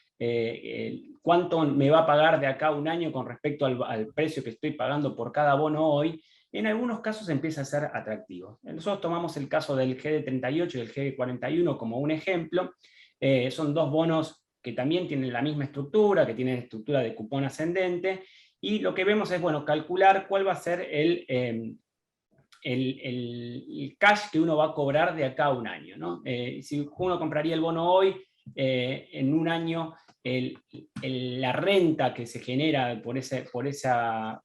cuánto me va a pagar de acá a un año con respecto al precio que estoy pagando por cada bono hoy, en algunos casos empieza a ser atractivo. Nosotros tomamos el caso del GD38 y el GD41 como un ejemplo. Son dos bonos que también tienen la misma estructura, que tienen estructura de cupón ascendente, y lo que vemos es, bueno, calcular cuál va a ser el cash que uno va a cobrar de acá a un año, ¿no? Si uno compraría el bono hoy, en un año la renta que se genera por esa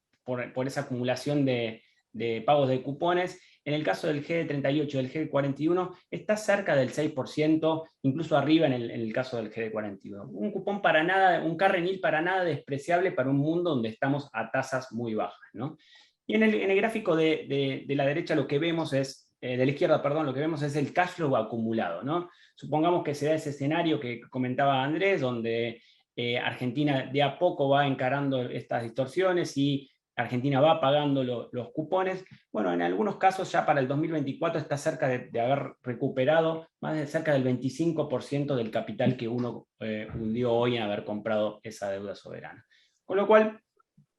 acumulación de pagos de cupones, en el caso del GD38 y del GD41, está cerca del 6%, incluso arriba en el caso del GD41. Un cupón para nada, un carry yield para nada despreciable para un mundo donde estamos a tasas muy bajas, ¿no? Y en el gráfico de la derecha lo que vemos es, de la izquierda, perdón, lo que vemos es el cash flow acumulado, ¿no? Supongamos que se da ese escenario que comentaba Andrés, donde Argentina de a poco va encarando estas distorsiones y Argentina va pagando los cupones. Bueno, en algunos casos ya para el 2024 está cerca de haber recuperado más de cerca del 25% del capital que uno hundió hoy en haber comprado esa deuda soberana. Con lo cual,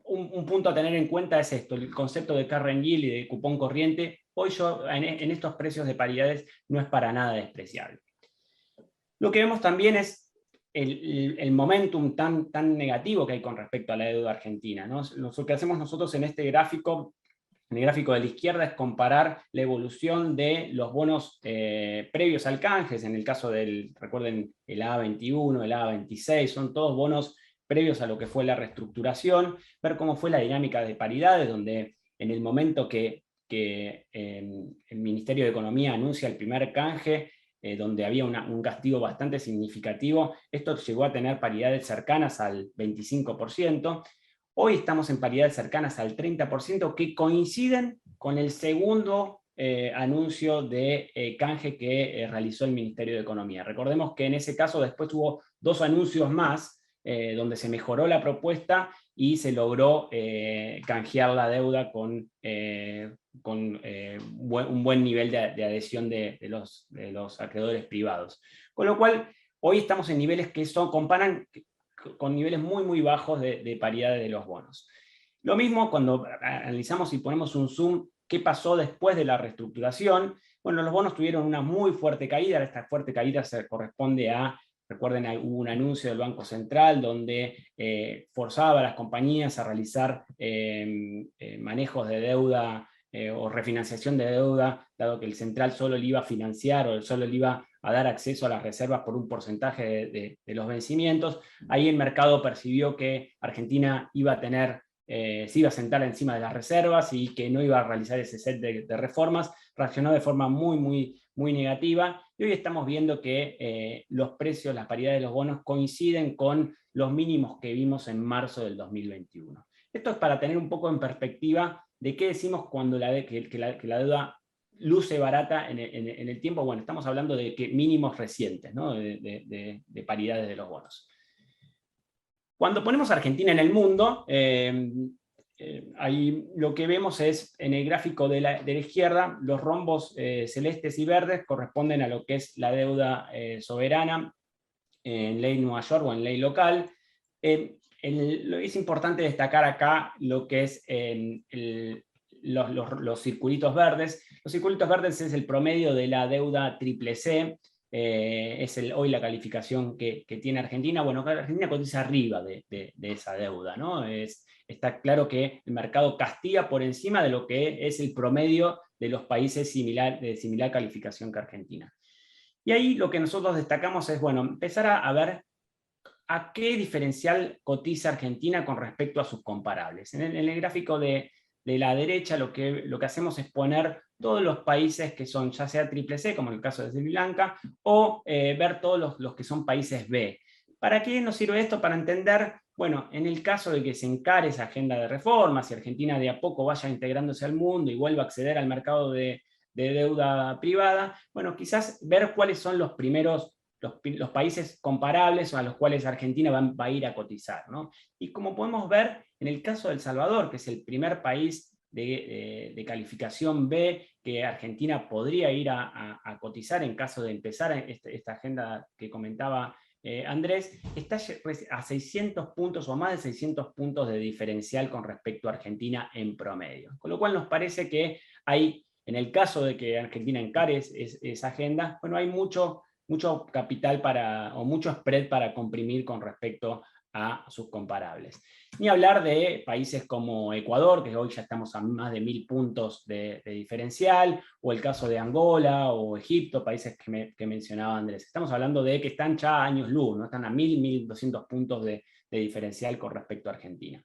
un punto a tener en cuenta es esto, el concepto de carry yield y de cupón corriente, hoy en estos precios de paridades no es para nada despreciable. Lo que vemos también es el momentum tan negativo que hay con respecto a la deuda argentina, ¿no? Lo que hacemos nosotros en este gráfico, en el gráfico de la izquierda, es comparar la evolución de los bonos previos al canje, en el caso del, recuerden, el A21, el A26, son todos bonos previos a lo que fue la reestructuración, ver cómo fue la dinámica de paridades, donde en el momento que el Ministerio de Economía anuncia el primer canje, donde había un castigo bastante significativo, esto llegó a tener paridades cercanas al 25%. Hoy estamos en paridades cercanas al 30%, que coinciden con el segundo anuncio de canje que realizó el Ministerio de Economía. Recordemos que en ese caso después hubo 2 anuncios más, donde se mejoró la propuesta y se logró canjear la deuda con un buen nivel de adhesión de los acreedores privados. Con lo cual, hoy estamos en niveles que comparan con niveles muy bajos de paridad de los bonos. Lo mismo cuando analizamos y ponemos un zoom, ¿qué pasó después de la reestructuración? Bueno, los bonos tuvieron una muy fuerte caída, esta fuerte caída se corresponde a, recuerden, hubo un anuncio del Banco Central donde forzaba a las compañías a realizar manejos de deuda o refinanciación de deuda, dado que el central solo le iba a financiar o solo le iba a dar acceso a las reservas por un porcentaje de los vencimientos. Ahí el mercado percibió que Argentina iba a tener, se iba a sentar encima de las reservas y que no iba a realizar ese set de reformas. Reaccionó de forma muy negativa, y hoy estamos viendo que los precios, las paridades de los bonos coinciden con los mínimos que vimos en marzo del 2021. Esto es para tener un poco en perspectiva de qué decimos cuando que la deuda luce barata en el tiempo. Bueno, estamos hablando de mínimos recientes, ¿no? de paridades de los bonos. Cuando ponemos a Argentina en el mundo, ahí lo que vemos es, en el gráfico de la izquierda, los rombos celestes y verdes corresponden a lo que es la deuda soberana en ley Nueva York o en ley local. Es importante destacar acá lo que es los circulitos verdes. Los circulitos verdes es el promedio de la deuda triple C, es hoy la calificación que tiene Argentina. Bueno, Argentina cotiza arriba de esa deuda, ¿no? Está claro que el mercado castiga por encima de lo que es el promedio de los países de similar calificación que Argentina. Y ahí lo que nosotros destacamos es, bueno, empezar a ver a qué diferencial cotiza Argentina con respecto a sus comparables. En el gráfico de la derecha lo que hacemos es poner todos los países que son ya sea triple C, como en el caso de Sri Lanka, o ver todos los que son países B. ¿Para qué nos sirve esto? Para entender, bueno, en el caso de que se encare esa agenda de reformas, si Argentina de a poco vaya integrándose al mundo y vuelva a acceder al mercado de deuda privada, bueno, quizás ver cuáles son los primeros los países comparables a los cuales Argentina va a ir a cotizar, ¿no? Y como podemos ver, en el caso de El Salvador, que es el primer país de calificación B que Argentina podría ir a cotizar en caso de empezar esta agenda que comentaba Andrés, está a 600 puntos o más de 600 puntos de diferencial con respecto a Argentina en promedio. Con lo cual nos parece que hay, en el caso de que Argentina encare esa agenda, bueno, hay mucho capital o mucho spread para comprimir con respecto a sus comparables. Ni hablar de países como Ecuador, que hoy ya estamos a más de 1000 puntos de diferencial, o el caso de Angola o Egipto, países que mencionaba Andrés. Estamos hablando de que están ya a años luz, ¿no? Están a 1200 puntos de diferencial con respecto a Argentina.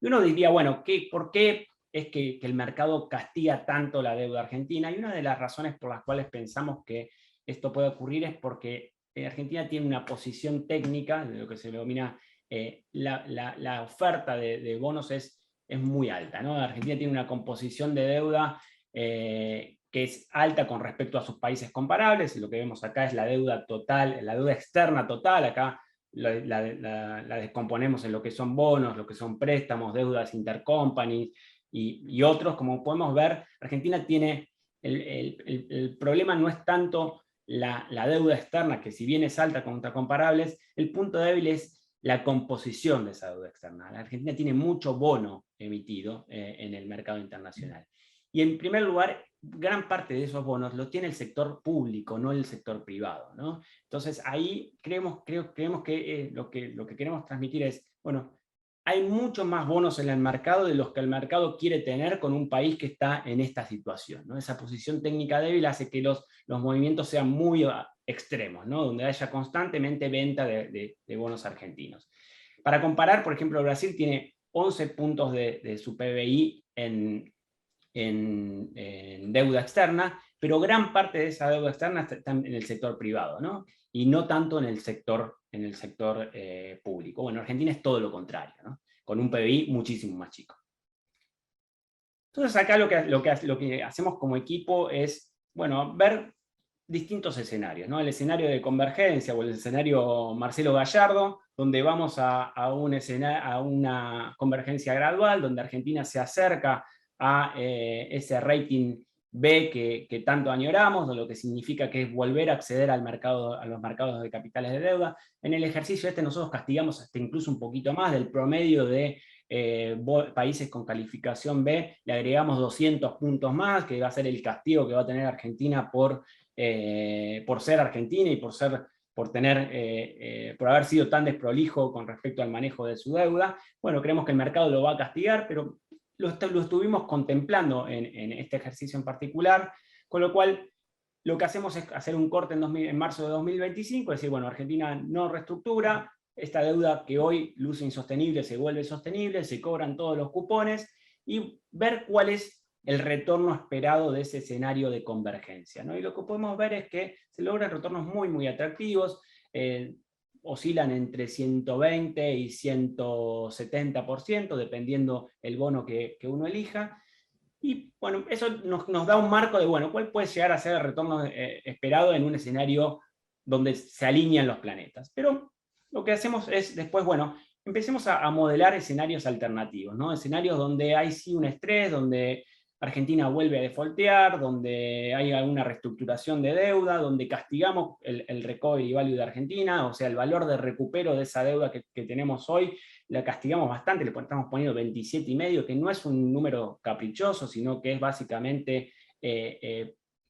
Y uno diría, bueno, ¿por qué es que el mercado castiga tanto la deuda argentina? Y una de las razones por las cuales pensamos que esto puede ocurrir es porque Argentina tiene una posición técnica, de lo que se denomina la oferta de bonos es muy alta, ¿no? Argentina tiene una composición de deuda que es alta con respecto a sus países comparables, y lo que vemos acá es la deuda total, la deuda externa total. Acá la descomponemos en lo que son bonos, lo que son préstamos, deudas intercompany y otros. Como podemos ver, Argentina tiene, el problema no es tanto la deuda externa, que si bien es alta contra comparables, el punto débil es la composición de esa deuda externa. La Argentina tiene mucho bono emitido en el mercado internacional. Y en primer lugar, gran parte de esos bonos los tiene el sector público, no el sector privado, ¿no? Entonces ahí creemos que lo que queremos transmitir es, bueno, hay muchos más bonos en el mercado de los que el mercado quiere tener con un país que está en esta situación, ¿no? Esa posición técnica débil hace que los movimientos sean muy extremos, ¿no? Donde haya constantemente venta de bonos argentinos. Para comparar, por ejemplo, Brasil tiene 11 puntos de su PBI en deuda externa, pero gran parte de esa deuda externa está en el sector privado, ¿no? Y no tanto en el sector público. Bueno, Argentina es todo lo contrario, ¿no? Con un PBI muchísimo más chico. Entonces acá lo que hacemos como equipo es, bueno, ver distintos escenarios, ¿no? El escenario de convergencia o el escenario Marcelo Gallardo, donde vamos a una convergencia gradual, donde Argentina se acerca a ese rating B que tanto añoramos, o lo que significa que es volver a acceder a los mercados de capitales de deuda. En el ejercicio nosotros castigamos hasta incluso un poquito más del promedio de países con calificación B, le agregamos 200 puntos más, que va a ser el castigo que va a tener Argentina por ser Argentina y por haber sido tan desprolijo con respecto al manejo de su deuda. Bueno, creemos que el mercado lo va a castigar, pero lo estuvimos contemplando en este ejercicio en particular, con lo cual lo que hacemos es hacer un corte en marzo de 2025, es decir, bueno, Argentina no reestructura, esta deuda que hoy luce insostenible se vuelve sostenible, se cobran todos los cupones, y ver cuál es el retorno esperado de ese escenario de convergencia, ¿no? Y lo que podemos ver es que se logran retornos muy, muy atractivos, oscilan entre 120 y 170%, dependiendo el bono que uno elija. Y bueno, eso nos da un marco de, bueno, cuál puede llegar a ser el retorno esperado en un escenario donde se alinean los planetas. Pero lo que hacemos es después, bueno, empecemos a modelar escenarios alternativos, ¿no? Escenarios donde hay sí un estrés, donde Argentina vuelve a defaultear, donde hay alguna reestructuración de deuda, donde castigamos el recovery value de Argentina, o sea, el valor de recupero de esa deuda que tenemos hoy, la castigamos bastante, le estamos poniendo 27,5, que no es un número caprichoso, sino que es básicamente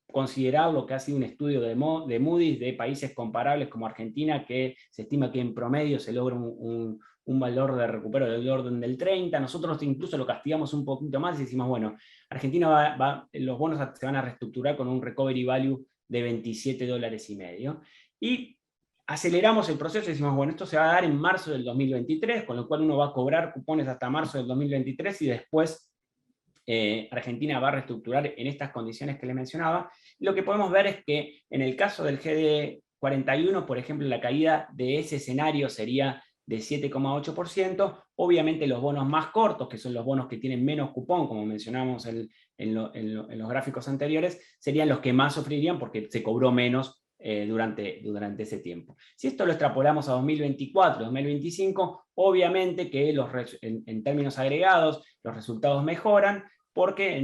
considerar lo que ha sido un estudio de Moody's de países comparables como Argentina, que se estima que en promedio se logra un valor de recupero del orden del 30, nosotros incluso lo castigamos un poquito más y decimos, bueno, Argentina los bonos se van a reestructurar con un recovery value de $27,5. Y aceleramos el proceso y decimos, bueno, esto se va a dar en marzo del 2023, con lo cual uno va a cobrar cupones hasta marzo del 2023 y después Argentina va a reestructurar en estas condiciones que les mencionaba. Y lo que podemos ver es que en el caso del GD41, por ejemplo, la caída de ese escenario sería de 7,8%, obviamente los bonos más cortos, que son los bonos que tienen menos cupón, como mencionamos en los gráficos anteriores, serían los que más sufrirían porque se cobró menos durante ese tiempo. Si esto lo extrapolamos a 2024, 2025, obviamente que en términos agregados los resultados mejoran, porque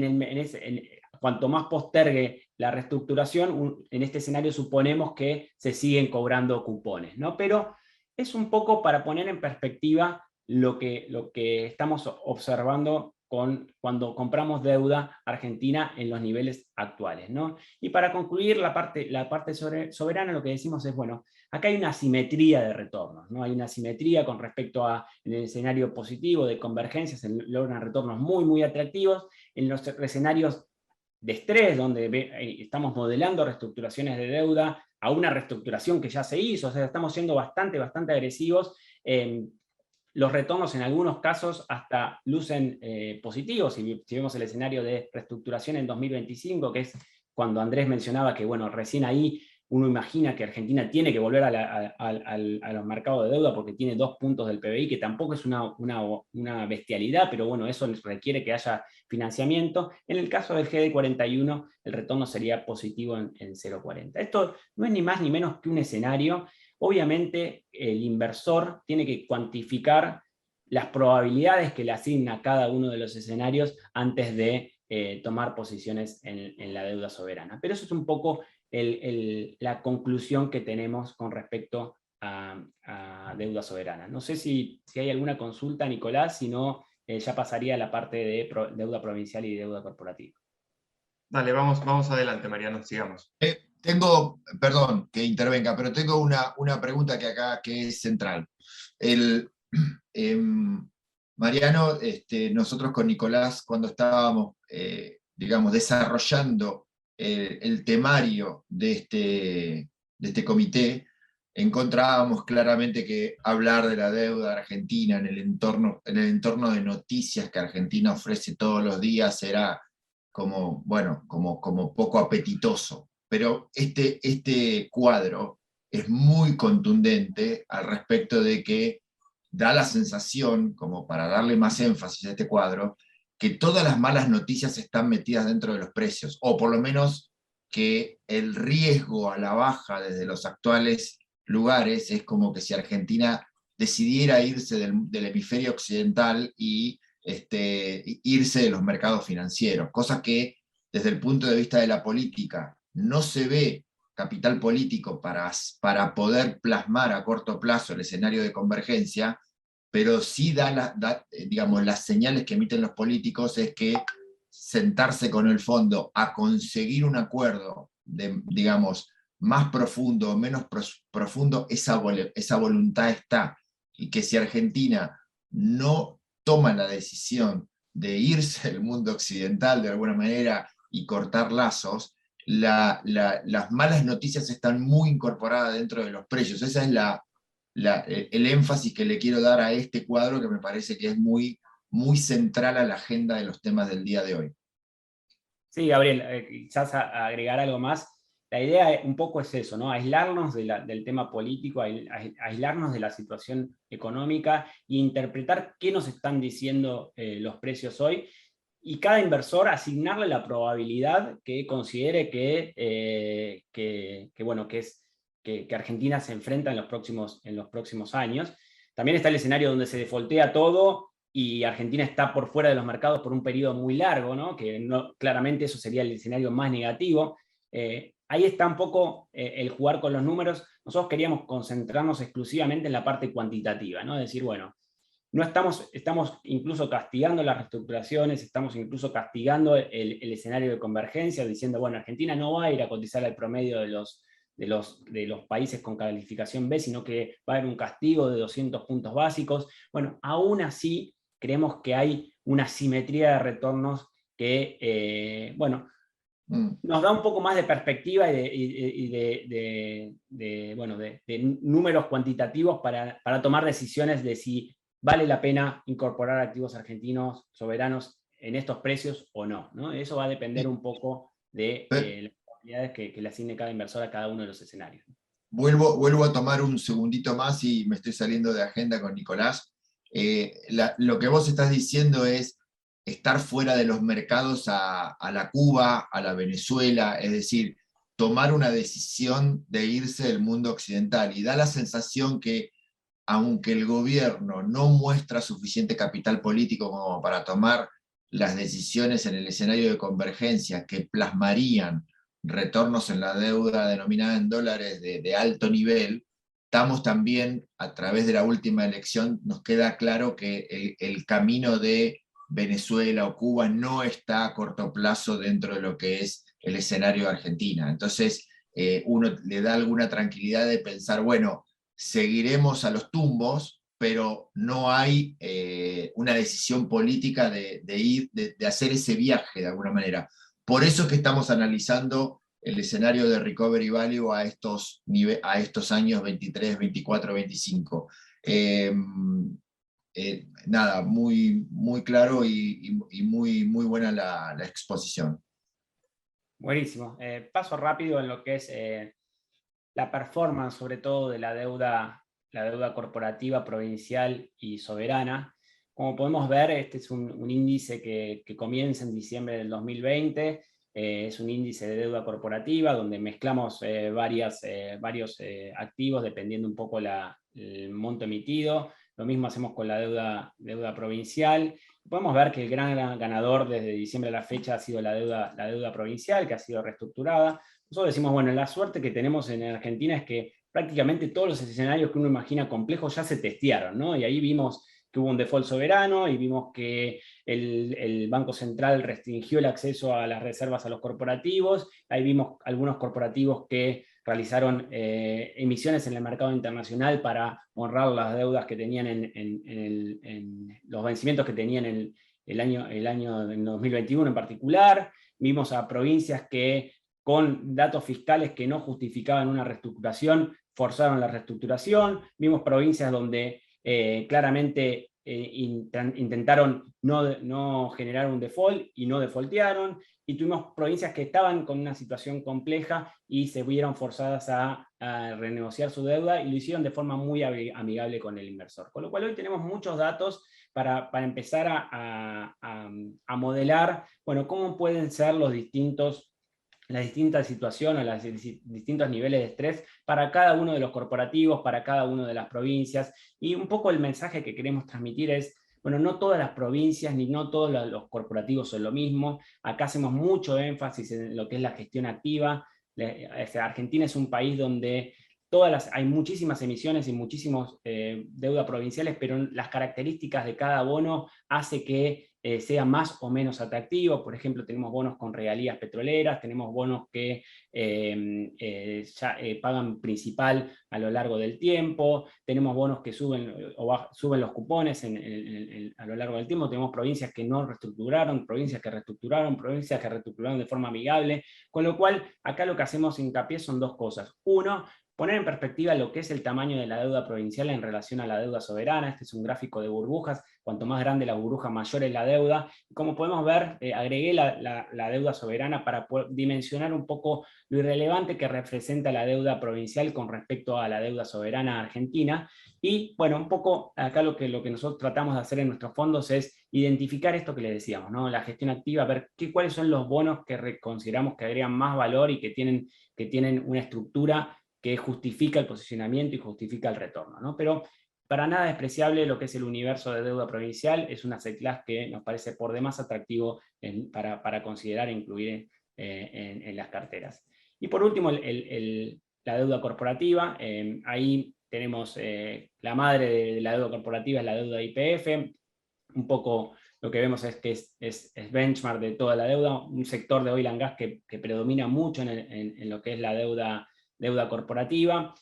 cuanto más postergue la reestructuración, en este escenario suponemos que se siguen cobrando cupones, ¿no? Pero es un poco para poner en perspectiva lo que estamos observando cuando compramos deuda argentina en los niveles actuales, ¿no? Y para concluir la parte soberana, lo que decimos es, bueno, acá hay una asimetría de retornos, ¿no? Hay una asimetría con respecto a en el escenario positivo de convergencia, se logran retornos muy, muy atractivos. En los escenarios de estrés, donde estamos modelando reestructuraciones de deuda a una reestructuración que ya se hizo, o sea, estamos siendo bastante agresivos. Los retornos en algunos casos hasta lucen positivos, si vemos el escenario de reestructuración en 2025, que es cuando Andrés mencionaba que, bueno, recién ahí uno imagina que Argentina tiene que volver a los mercados de deuda porque tiene 2 puntos del PBI, que tampoco es una bestialidad, pero bueno, eso requiere que haya financiamiento. En el caso del GD41, el retorno sería positivo en 0,40. Esto no es ni más ni menos que un escenario. Obviamente, el inversor tiene que cuantificar las probabilidades que le asigna a cada uno de los escenarios antes de tomar posiciones en la deuda soberana. Pero eso es un poco la conclusión que tenemos con respecto a deuda soberana. No sé si hay alguna consulta, Nicolás, si no, ya pasaría a la parte de deuda provincial y deuda corporativa. Dale, vamos adelante, Mariano, sigamos. Perdón que intervenga, pero tengo una pregunta que es central. Mariano, nosotros con Nicolás, cuando estábamos, digamos, desarrollando el temario de este comité, encontrábamos claramente que hablar de la deuda argentina en el entorno de noticias que Argentina ofrece todos los días era como poco apetitoso. Pero este cuadro es muy contundente al respecto de que da la sensación, como para darle más énfasis a este cuadro, que todas las malas noticias están metidas dentro de los precios, o por lo menos que el riesgo a la baja desde los actuales lugares es como que si Argentina decidiera irse del hemisferio occidental y irse de los mercados financieros, cosa que desde el punto de vista de la política no se ve capital político para poder plasmar a corto plazo el escenario de convergencia, pero sí digamos, las señales que emiten los políticos es que sentarse con el fondo a conseguir un acuerdo digamos, más profundo o menos profundo, esa voluntad está, y que si Argentina no toma la decisión de irse del mundo occidental de alguna manera y cortar lazos, las malas noticias están muy incorporadas dentro de los precios. Ese es el énfasis que le quiero dar a este cuadro, que me parece que es muy, muy central a la agenda de los temas del día de hoy. Sí, Gabriel, quizás agregar algo más. La idea un poco es eso, ¿no? Aislarnos del tema político, aislarnos de la situación económica e interpretar qué nos están diciendo los precios hoy, y cada inversor asignarle la probabilidad que considere que Argentina se enfrenta en los próximos años. También está el escenario donde se defoltea todo y Argentina está por fuera de los mercados por un periodo muy largo, ¿no? Que claramente eso sería el escenario más negativo. Ahí está un poco el jugar con los números. Nosotros queríamos concentrarnos exclusivamente en la parte cuantitativa, ¿no? Es decir, bueno, no estamos incluso castigando las reestructuraciones, estamos incluso castigando el escenario de convergencia, diciendo, bueno, Argentina no va a ir a cotizar al promedio de los países con calificación B, sino que va a haber un castigo de 200 puntos básicos. Bueno, aún así creemos que hay una simetría de retornos que, nos da un poco más de perspectiva y de números cuantitativos para tomar decisiones de si vale la pena incorporar activos argentinos soberanos en estos precios o no, ¿no? Eso va a depender un poco de las probabilidades que le asigne cada inversor a cada uno de los escenarios. Vuelvo a tomar un segundito más y me estoy saliendo de agenda con Nicolás. Lo que vos estás diciendo es estar fuera de los mercados a la Cuba, a la Venezuela, es decir, tomar una decisión de irse del mundo occidental, y da la sensación que aunque el gobierno no muestra suficiente capital político como para tomar las decisiones en el escenario de convergencia que plasmarían retornos en la deuda denominada en dólares de alto nivel, estamos también, a través de la última elección, nos queda claro que el camino de Venezuela o Cuba no está a corto plazo dentro de lo que es el escenario de Argentina. Entonces, uno le da alguna tranquilidad de pensar, bueno, seguiremos a los tumbos, pero no hay una decisión política de hacer ese viaje de alguna manera. Por eso es que estamos analizando el escenario de Recovery Value a estos años 23, 24, 25. Nada, muy, muy claro y muy, muy buena la exposición. Buenísimo. Paso rápido en lo que es la performance, sobre todo de la deuda corporativa, provincial y soberana. Como podemos ver, este es un índice que comienza en diciembre del 2020. Es un índice de deuda corporativa donde mezclamos varios activos dependiendo un poco el monto emitido. Lo mismo hacemos con la deuda provincial. Podemos ver que el gran ganador desde diciembre a la fecha ha sido la deuda provincial, que ha sido reestructurada. Nosotros decimos, bueno, la suerte que tenemos en Argentina es que prácticamente todos los escenarios que uno imagina complejos ya se testearon, ¿no? Y ahí vimos que hubo un default soberano y vimos que el Banco Central restringió el acceso a las reservas a los corporativos. Ahí vimos algunos corporativos que realizaron emisiones en el mercado internacional para honrar las deudas que tenían en los vencimientos que tenían el año 2021 en particular. Vimos a provincias que con datos fiscales que no justificaban una reestructuración, forzaron la reestructuración. Vimos provincias donde claramente intentaron no generar un default y no defaultearon, y tuvimos provincias que estaban con una situación compleja y se vieron forzadas a renegociar su deuda y lo hicieron de forma muy amigable con el inversor. Con lo cual hoy tenemos muchos datos para empezar a modelar, bueno, cómo pueden ser las distintas situaciones, los distintos niveles de estrés para cada uno de los corporativos, para cada una de las provincias. Y un poco el mensaje que queremos transmitir es, bueno, no todas las provincias ni no todos los corporativos son lo mismo. Acá hacemos mucho énfasis en lo que es la gestión activa. Argentina es un país donde hay muchísimas emisiones y muchísimos deudas provinciales, pero las características de cada bono hace que sea más o menos atractivo. Por ejemplo, tenemos bonos con regalías petroleras, tenemos bonos que pagan principal a lo largo del tiempo, tenemos bonos que suben los cupones a lo largo del tiempo, tenemos provincias que no reestructuraron, provincias que reestructuraron de forma amigable, con lo cual acá lo que hacemos hincapié son dos cosas. Uno, poner en perspectiva lo que es el tamaño de la deuda provincial en relación a la deuda soberana. Este es un gráfico de burbujas, cuanto más grande la burbuja, mayor es la deuda. Como podemos ver, agregué la deuda soberana para poder dimensionar un poco lo irrelevante que representa la deuda provincial con respecto a la deuda soberana argentina. Y bueno, un poco acá lo que nosotros tratamos de hacer en nuestros fondos es identificar esto que les decíamos, ¿no? La gestión activa, ver cuáles son los bonos que consideramos que agregan más valor y que tienen una estructura que justifica el posicionamiento y justifica el retorno, ¿no? Pero para nada despreciable lo que es el universo de deuda provincial, es una asset class que nos parece por demás atractivo para considerar e incluir en las carteras. Y por último, la deuda corporativa. Ahí tenemos la madre de la deuda corporativa, es la deuda IPF. Un poco lo que vemos es que es benchmark de toda la deuda, un sector de oil and gas que predomina mucho en lo que es la deuda corporativa.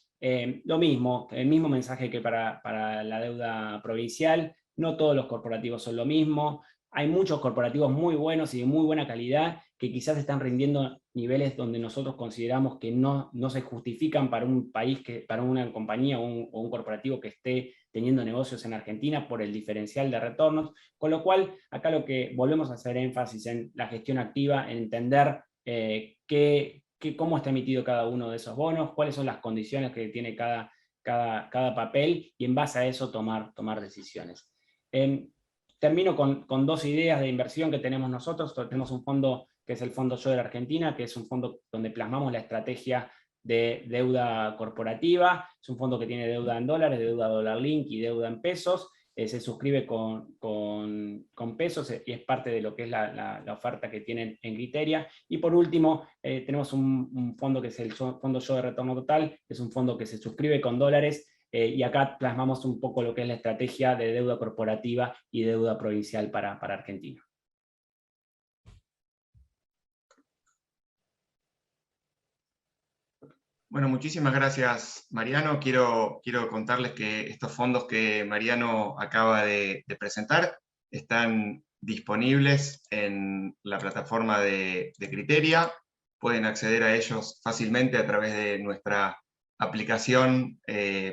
Lo mismo, el mismo mensaje que para la deuda provincial, no todos los corporativos son lo mismo, hay muchos corporativos muy buenos y de muy buena calidad que quizás están rindiendo niveles donde nosotros consideramos que no se justifican para un país, para una compañía o un corporativo que esté teniendo negocios en Argentina por el diferencial de retornos, con lo cual acá lo que volvemos a hacer énfasis en la gestión activa, en entender cómo está emitido cada uno de esos bonos, cuáles son las condiciones que tiene cada papel, y en base a eso tomar decisiones. Termino con dos ideas de inversión que tenemos nosotros. Tenemos un fondo que es el Fondo Yo de la Argentina, que es un fondo donde plasmamos la estrategia de deuda corporativa. Es un fondo que tiene deuda en dólares, deuda dólar link y deuda en pesos. Se suscribe con pesos y es parte de lo que es la oferta que tienen en Criteria. Y por último, tenemos un fondo que es el Fondo Yo de Retorno Total, que es un fondo que se suscribe con dólares, y acá plasmamos un poco lo que es la estrategia de deuda corporativa y deuda provincial para Argentina. Bueno, muchísimas gracias, Mariano. Quiero contarles que estos fondos que Mariano acaba de presentar están disponibles en la plataforma de Criteria. Pueden acceder a ellos fácilmente a través de nuestra aplicación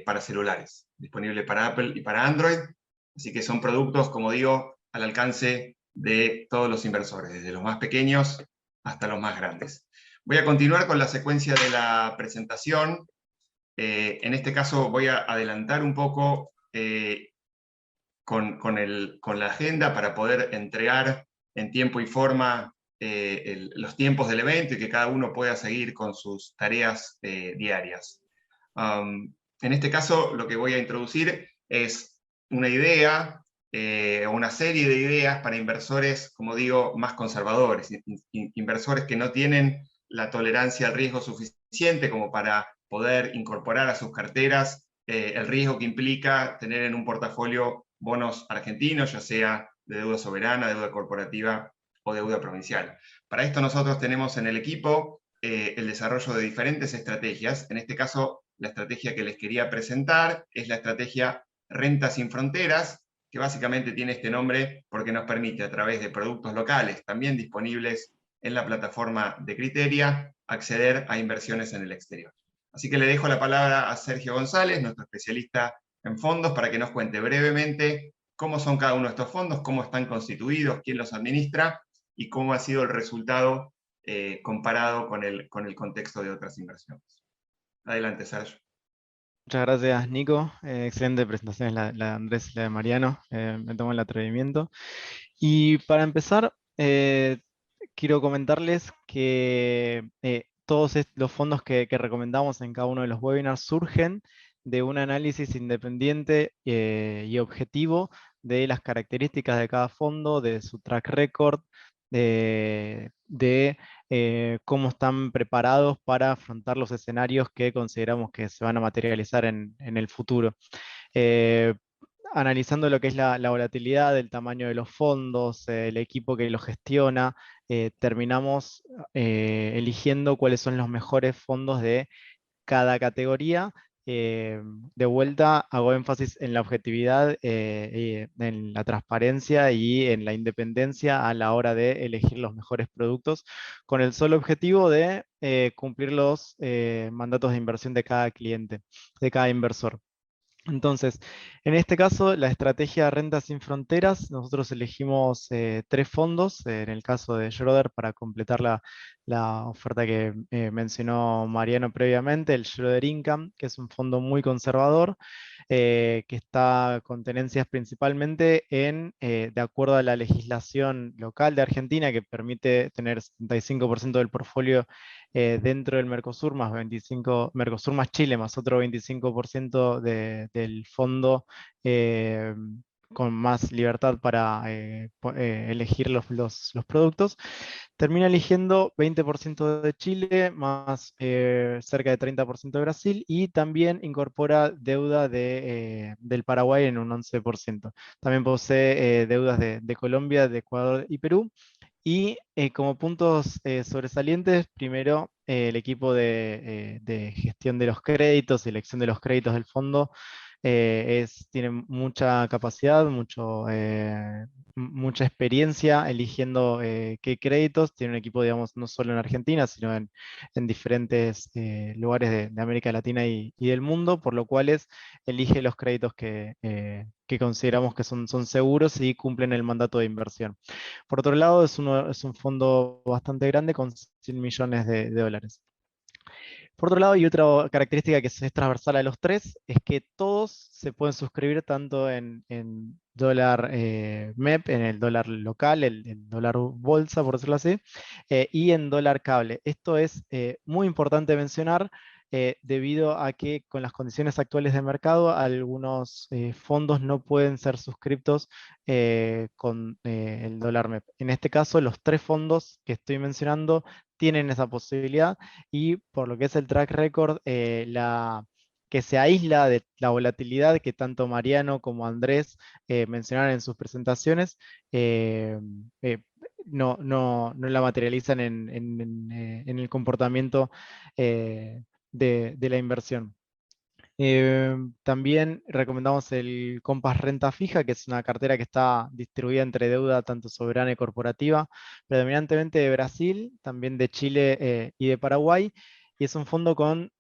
para celulares, disponible para Apple y para Android. Así que son productos, como digo, al alcance de todos los inversores, desde los más pequeños hasta los más grandes. Voy a continuar con la secuencia de la presentación. En este caso voy a adelantar un poco con la agenda para poder entregar en tiempo y forma los tiempos del evento y que cada uno pueda seguir con sus tareas diarias. En este caso lo que voy a introducir es una idea, una serie de ideas para inversores, como digo, más conservadores, inversores que no tienen la tolerancia al riesgo suficiente como para poder incorporar a sus carteras el riesgo que implica tener en un portafolio bonos argentinos, ya sea de deuda soberana, deuda corporativa o deuda provincial. Para esto nosotros tenemos en el equipo el desarrollo de diferentes estrategias. En este caso, la estrategia que les quería presentar es la estrategia Renta sin Fronteras, que básicamente tiene este nombre porque nos permite a través de productos locales, también disponibles en la plataforma de Criteria, acceder a inversiones en el exterior. Así que le dejo la palabra a Sergio González, nuestro especialista en fondos, para que nos cuente brevemente cómo son cada uno de estos fondos, cómo están constituidos, quién los administra y cómo ha sido el resultado comparado con el contexto de otras inversiones. Adelante, Sergio. Muchas gracias, Nico. Excelente presentación la de Andrés y la de Mariano. Me tomo el atrevimiento. Y para empezar, quiero comentarles que todos los fondos que recomendamos en cada uno de los webinars surgen de un análisis independiente y objetivo de las características de cada fondo, de su track record, de cómo están preparados para afrontar los escenarios que consideramos que se van a materializar en el futuro. Analizando lo que es la volatilidad, el tamaño de los fondos, el equipo que los gestiona, terminamos eligiendo cuáles son los mejores fondos de cada categoría. De vuelta hago énfasis en la objetividad, en la transparencia y en la independencia a la hora de elegir los mejores productos, con el solo objetivo de cumplir los mandatos de inversión de cada cliente, de cada inversor. Entonces, en este caso, la estrategia Renta sin Fronteras, nosotros elegimos 3 fondos, en el caso de Schroder, para completar la oferta que mencionó Mariano previamente, el Schroder Income, que es un fondo muy conservador, que está con tenencias principalmente de acuerdo a la legislación local de Argentina, que permite tener 75% del portfolio dentro del Mercosur, más 25, Mercosur más Chile, más otro 25% del fondo con más libertad para elegir los productos. Termina eligiendo 20% de Chile, más cerca de 30% de Brasil, y también incorpora deuda del Paraguay en un 11%. También posee deudas de Colombia, de Ecuador y Perú. Y como puntos sobresalientes, primero el equipo de gestión de los créditos, selección de los créditos del fondo, tiene mucha capacidad, mucha experiencia eligiendo qué créditos. Tiene un equipo, digamos, no solo en Argentina, sino en diferentes lugares de América Latina y del mundo, por lo cual elige los créditos que consideramos que son seguros y cumplen el mandato de inversión. Por otro lado, es un fondo bastante grande con 100 millones de dólares. Por otro lado, y otra característica que es transversal a los 3, es que todos se pueden suscribir tanto en dólar MEP, en el dólar local, el dólar bolsa, por decirlo así, y en dólar cable. Esto es muy importante mencionar, debido a que con las condiciones actuales de mercado, algunos fondos no pueden ser suscriptos con el dólar MEP. En este caso, los 3 fondos que estoy mencionando tienen esa posibilidad, y por lo que es el track record, que se aísla de la volatilidad que tanto Mariano como Andrés mencionaron en sus presentaciones, no la materializan en el comportamiento de la inversión. También recomendamos el Compass Renta Fija, que es una cartera que está distribuida entre deuda tanto soberana y corporativa, predominantemente de Brasil, también de Chile y de Paraguay, y es un fondo con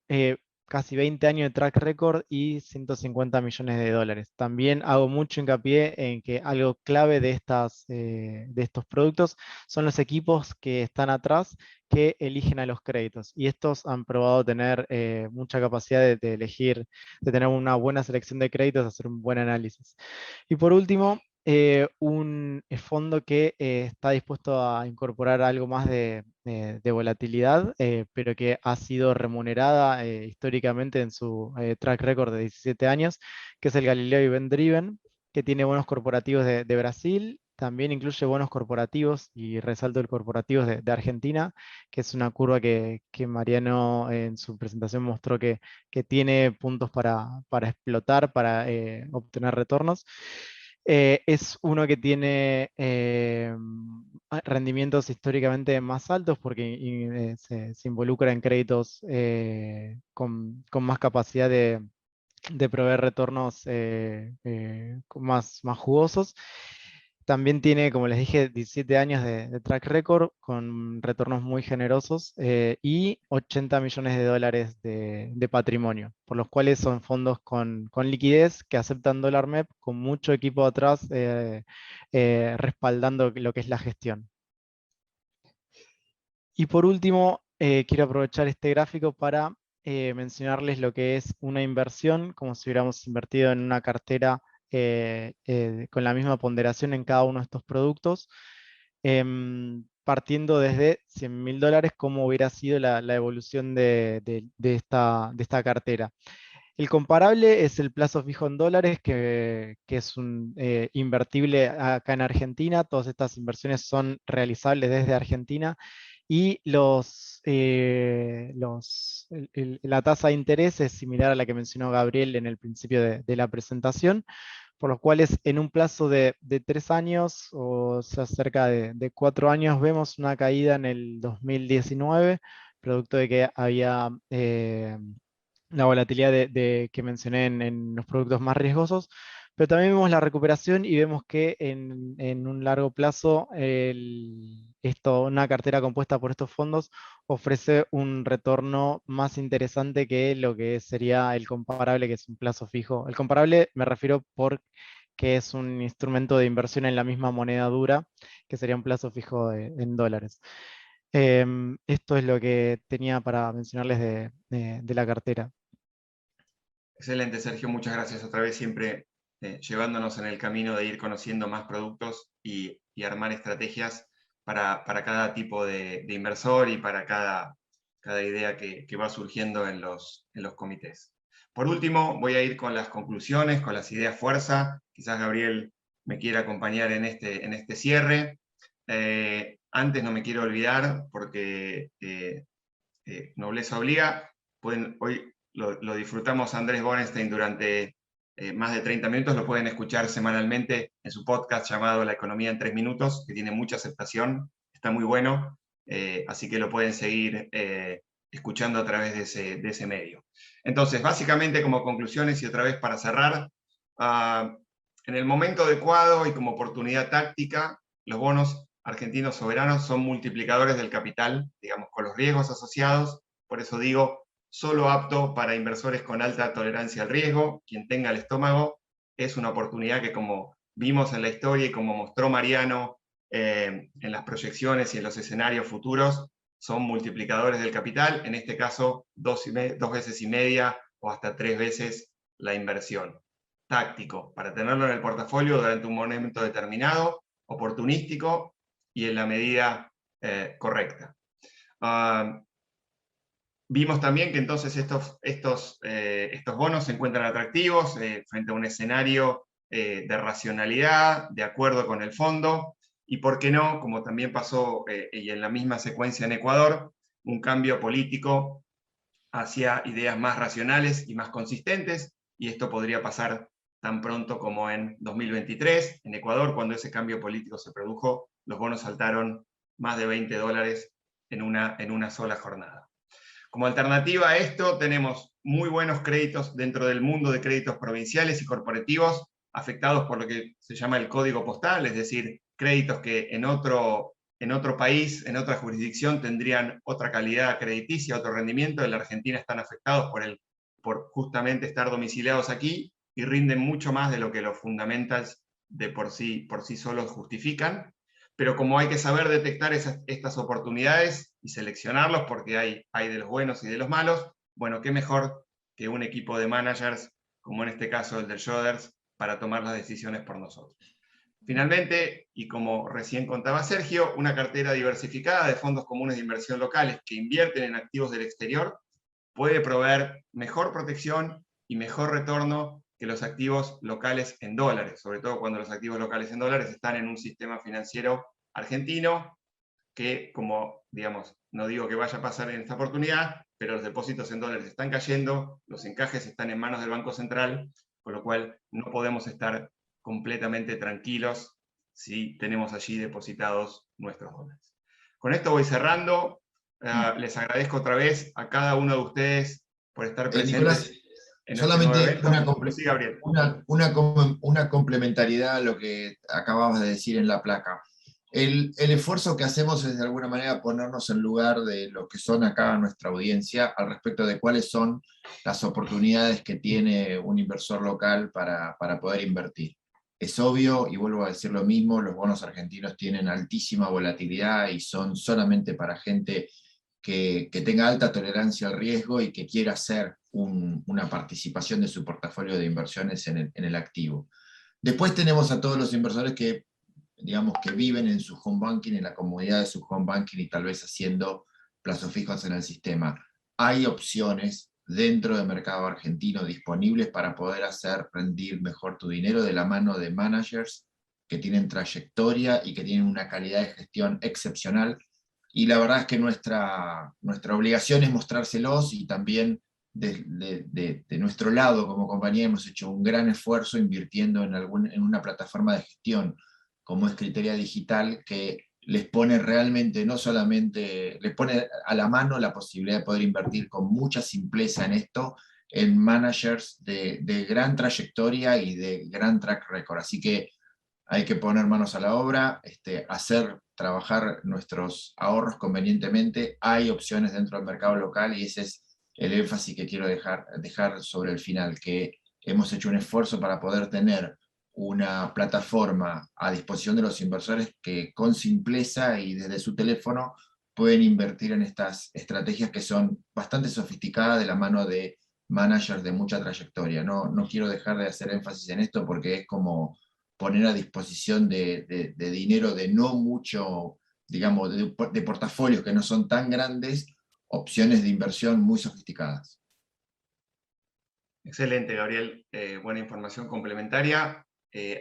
casi 20 años de track record y 150 millones de dólares. También hago mucho hincapié en que algo clave de estos productos son los equipos que están atrás, que eligen a los créditos. Y estos han probado tener mucha capacidad de elegir, de tener una buena selección de créditos, de hacer un buen análisis. Y por último, un fondo que está dispuesto a incorporar algo más de volatilidad, pero que ha sido remunerada históricamente en su track record de 17 años, que es el Galileo Event Driven, que tiene bonos corporativos de Brasil. También incluye bonos corporativos, y resalto el corporativos de Argentina, que es una curva que Mariano en su presentación mostró que tiene puntos para explotar, para obtener retornos. Es uno que tiene rendimientos históricamente más altos porque se involucra en créditos con más capacidad de proveer retornos más jugosos. También tiene, como les dije, 17 años de track record con retornos muy generosos y 80 millones de dólares de patrimonio, por los cuales son fondos con liquidez que aceptan dólar MEP, con mucho equipo atrás respaldando lo que es la gestión. Y por último, quiero aprovechar este gráfico para mencionarles lo que es una inversión, como si hubiéramos invertido en una cartera con la misma ponderación en cada uno de estos productos, partiendo desde $100.000, como hubiera sido la evolución de esta cartera. El comparable es el plazo fijo en dólares, que es un invertible acá en Argentina. Todas estas inversiones son realizables desde Argentina, y la tasa de interés es similar a la que mencionó Gabriel en el principio de la presentación, por los cuales en un plazo de 3 años, o sea, cerca de 4 años, vemos una caída en el 2019, producto de que había la volatilidad que mencioné en los productos más riesgosos, pero también vemos la recuperación y vemos que en un largo plazo una cartera compuesta por estos fondos ofrece un retorno más interesante que lo que sería el comparable, que es un plazo fijo. El comparable me refiero porque es un instrumento de inversión en la misma moneda dura, que sería un plazo fijo en dólares. Esto es lo que tenía para mencionarles de la cartera. Excelente, Sergio, muchas gracias otra vez, siempre llevándonos en el camino de ir conociendo más productos y armar estrategias para cada tipo de inversor y para cada idea que va surgiendo en los comités. Por último, voy a ir con las conclusiones, con las ideas fuerza. Quizás Gabriel me quiera acompañar en este cierre. Antes no me quiero olvidar, porque nobleza obliga, hoy lo disfrutamos Andrés Borenstein durante más de 30 minutos, lo pueden escuchar semanalmente en su podcast llamado La Economía en 3 Minutos, que tiene mucha aceptación, está muy bueno, así que lo pueden seguir escuchando a través de ese medio. Entonces, básicamente como conclusiones y otra vez para cerrar, en el momento adecuado y como oportunidad táctica, los bonos argentinos soberanos son multiplicadores del capital, digamos, con los riesgos asociados. Por eso digo, solo apto para inversores con alta tolerancia al riesgo. Quien tenga el estómago, es una oportunidad que, como vimos en la historia y como mostró Mariano en las proyecciones y en los escenarios futuros, son multiplicadores del capital, en este caso 2 veces y media o hasta 3 veces la inversión. Táctico, para tenerlo en el portafolio durante un momento determinado, oportunístico y en la medida correcta. Vimos también que entonces estos bonos se encuentran atractivos frente a un escenario de racionalidad, de acuerdo con el fondo, y por qué no, como también pasó y en la misma secuencia en Ecuador, un cambio político hacia ideas más racionales y más consistentes, y esto podría pasar tan pronto como en 2023. En Ecuador, cuando ese cambio político se produjo, los bonos saltaron más de $20 en una sola jornada. Como alternativa a esto, tenemos muy buenos créditos dentro del mundo de créditos provinciales y corporativos, afectados por lo que se llama el código postal, es decir, créditos que en otro país, en otra jurisdicción, tendrían otra calidad crediticia, otro rendimiento. En la Argentina están afectados por justamente estar domiciliados aquí, y rinden mucho más de lo que los fundamentals de por sí solos justifican. Pero como hay que saber detectar estas oportunidades y seleccionarlos, porque hay de los buenos y de los malos, bueno, qué mejor que un equipo de managers, como en este caso el del Schroders, para tomar las decisiones por nosotros. Finalmente, y como recién contaba Sergio, una cartera diversificada de fondos comunes de inversión locales que invierten en activos del exterior puede proveer mejor protección y mejor retorno que los activos locales en dólares, sobre todo cuando los activos locales en dólares están en un sistema financiero argentino que, como digamos, no digo que vaya a pasar en esta oportunidad, pero los depósitos en dólares están cayendo, los encajes están en manos del Banco Central, con lo cual no podemos estar completamente tranquilos si tenemos allí depositados nuestros dólares. Con esto voy cerrando. Les agradezco otra vez a cada uno de ustedes por estar presentes. Nicolás, en solamente este nuevo evento. Sí, Gabriel. una complementariedad a lo que acababas de decir en la placa. El esfuerzo que hacemos es de alguna manera ponernos en lugar de lo que son acá nuestra audiencia al respecto de cuáles son las oportunidades que tiene un inversor local para poder invertir. Es obvio, y vuelvo a decir lo mismo, los bonos argentinos tienen altísima volatilidad y son solamente para gente que tenga alta tolerancia al riesgo y que quiera hacer una participación de su portafolio de inversiones en el activo. Después tenemos a todos los inversores que, digamos, que viven en su home banking, en la comodidad de su home banking y tal vez haciendo plazos fijos en el sistema. Hay opciones dentro del mercado argentino disponibles para poder hacer rendir mejor tu dinero de la mano de managers que tienen trayectoria y que tienen una calidad de gestión excepcional. Y la verdad es que nuestra obligación es mostrárselos, y también de nuestro lado como compañía hemos hecho un gran esfuerzo invirtiendo en una plataforma de gestión como es Criteria Digital, que les pone realmente, no solamente, les pone a la mano la posibilidad de poder invertir con mucha simpleza en esto, en managers de gran trayectoria y de gran track record. Así que hay que poner manos a la obra, hacer trabajar nuestros ahorros convenientemente. Hay opciones dentro del mercado local, y ese es el énfasis que quiero dejar sobre el final, que hemos hecho un esfuerzo para poder tener una plataforma a disposición de los inversores que con simpleza y desde su teléfono pueden invertir en estas estrategias que son bastante sofisticadas de la mano de managers de mucha trayectoria. No quiero dejar de hacer énfasis en esto porque es como poner a disposición de dinero de no mucho, digamos, de portafolios que no son tan grandes, opciones de inversión muy sofisticadas. Excelente, Gabriel. Buena información complementaria.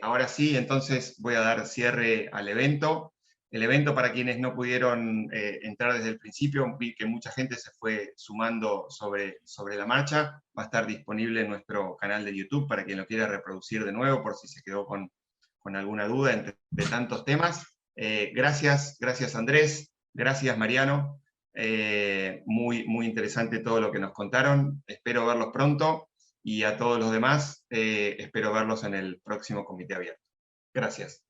Ahora sí, entonces voy a dar cierre al evento. El evento, para quienes no pudieron entrar desde el principio, vi que mucha gente se fue sumando sobre la marcha. Va a estar disponible en nuestro canal de YouTube para quien lo quiera reproducir de nuevo, por si se quedó con alguna duda entre tantos temas. Gracias Andrés, gracias Mariano. Muy interesante todo lo que nos contaron. Espero verlos pronto. Y a todos los demás, espero verlos en el próximo comité abierto. Gracias.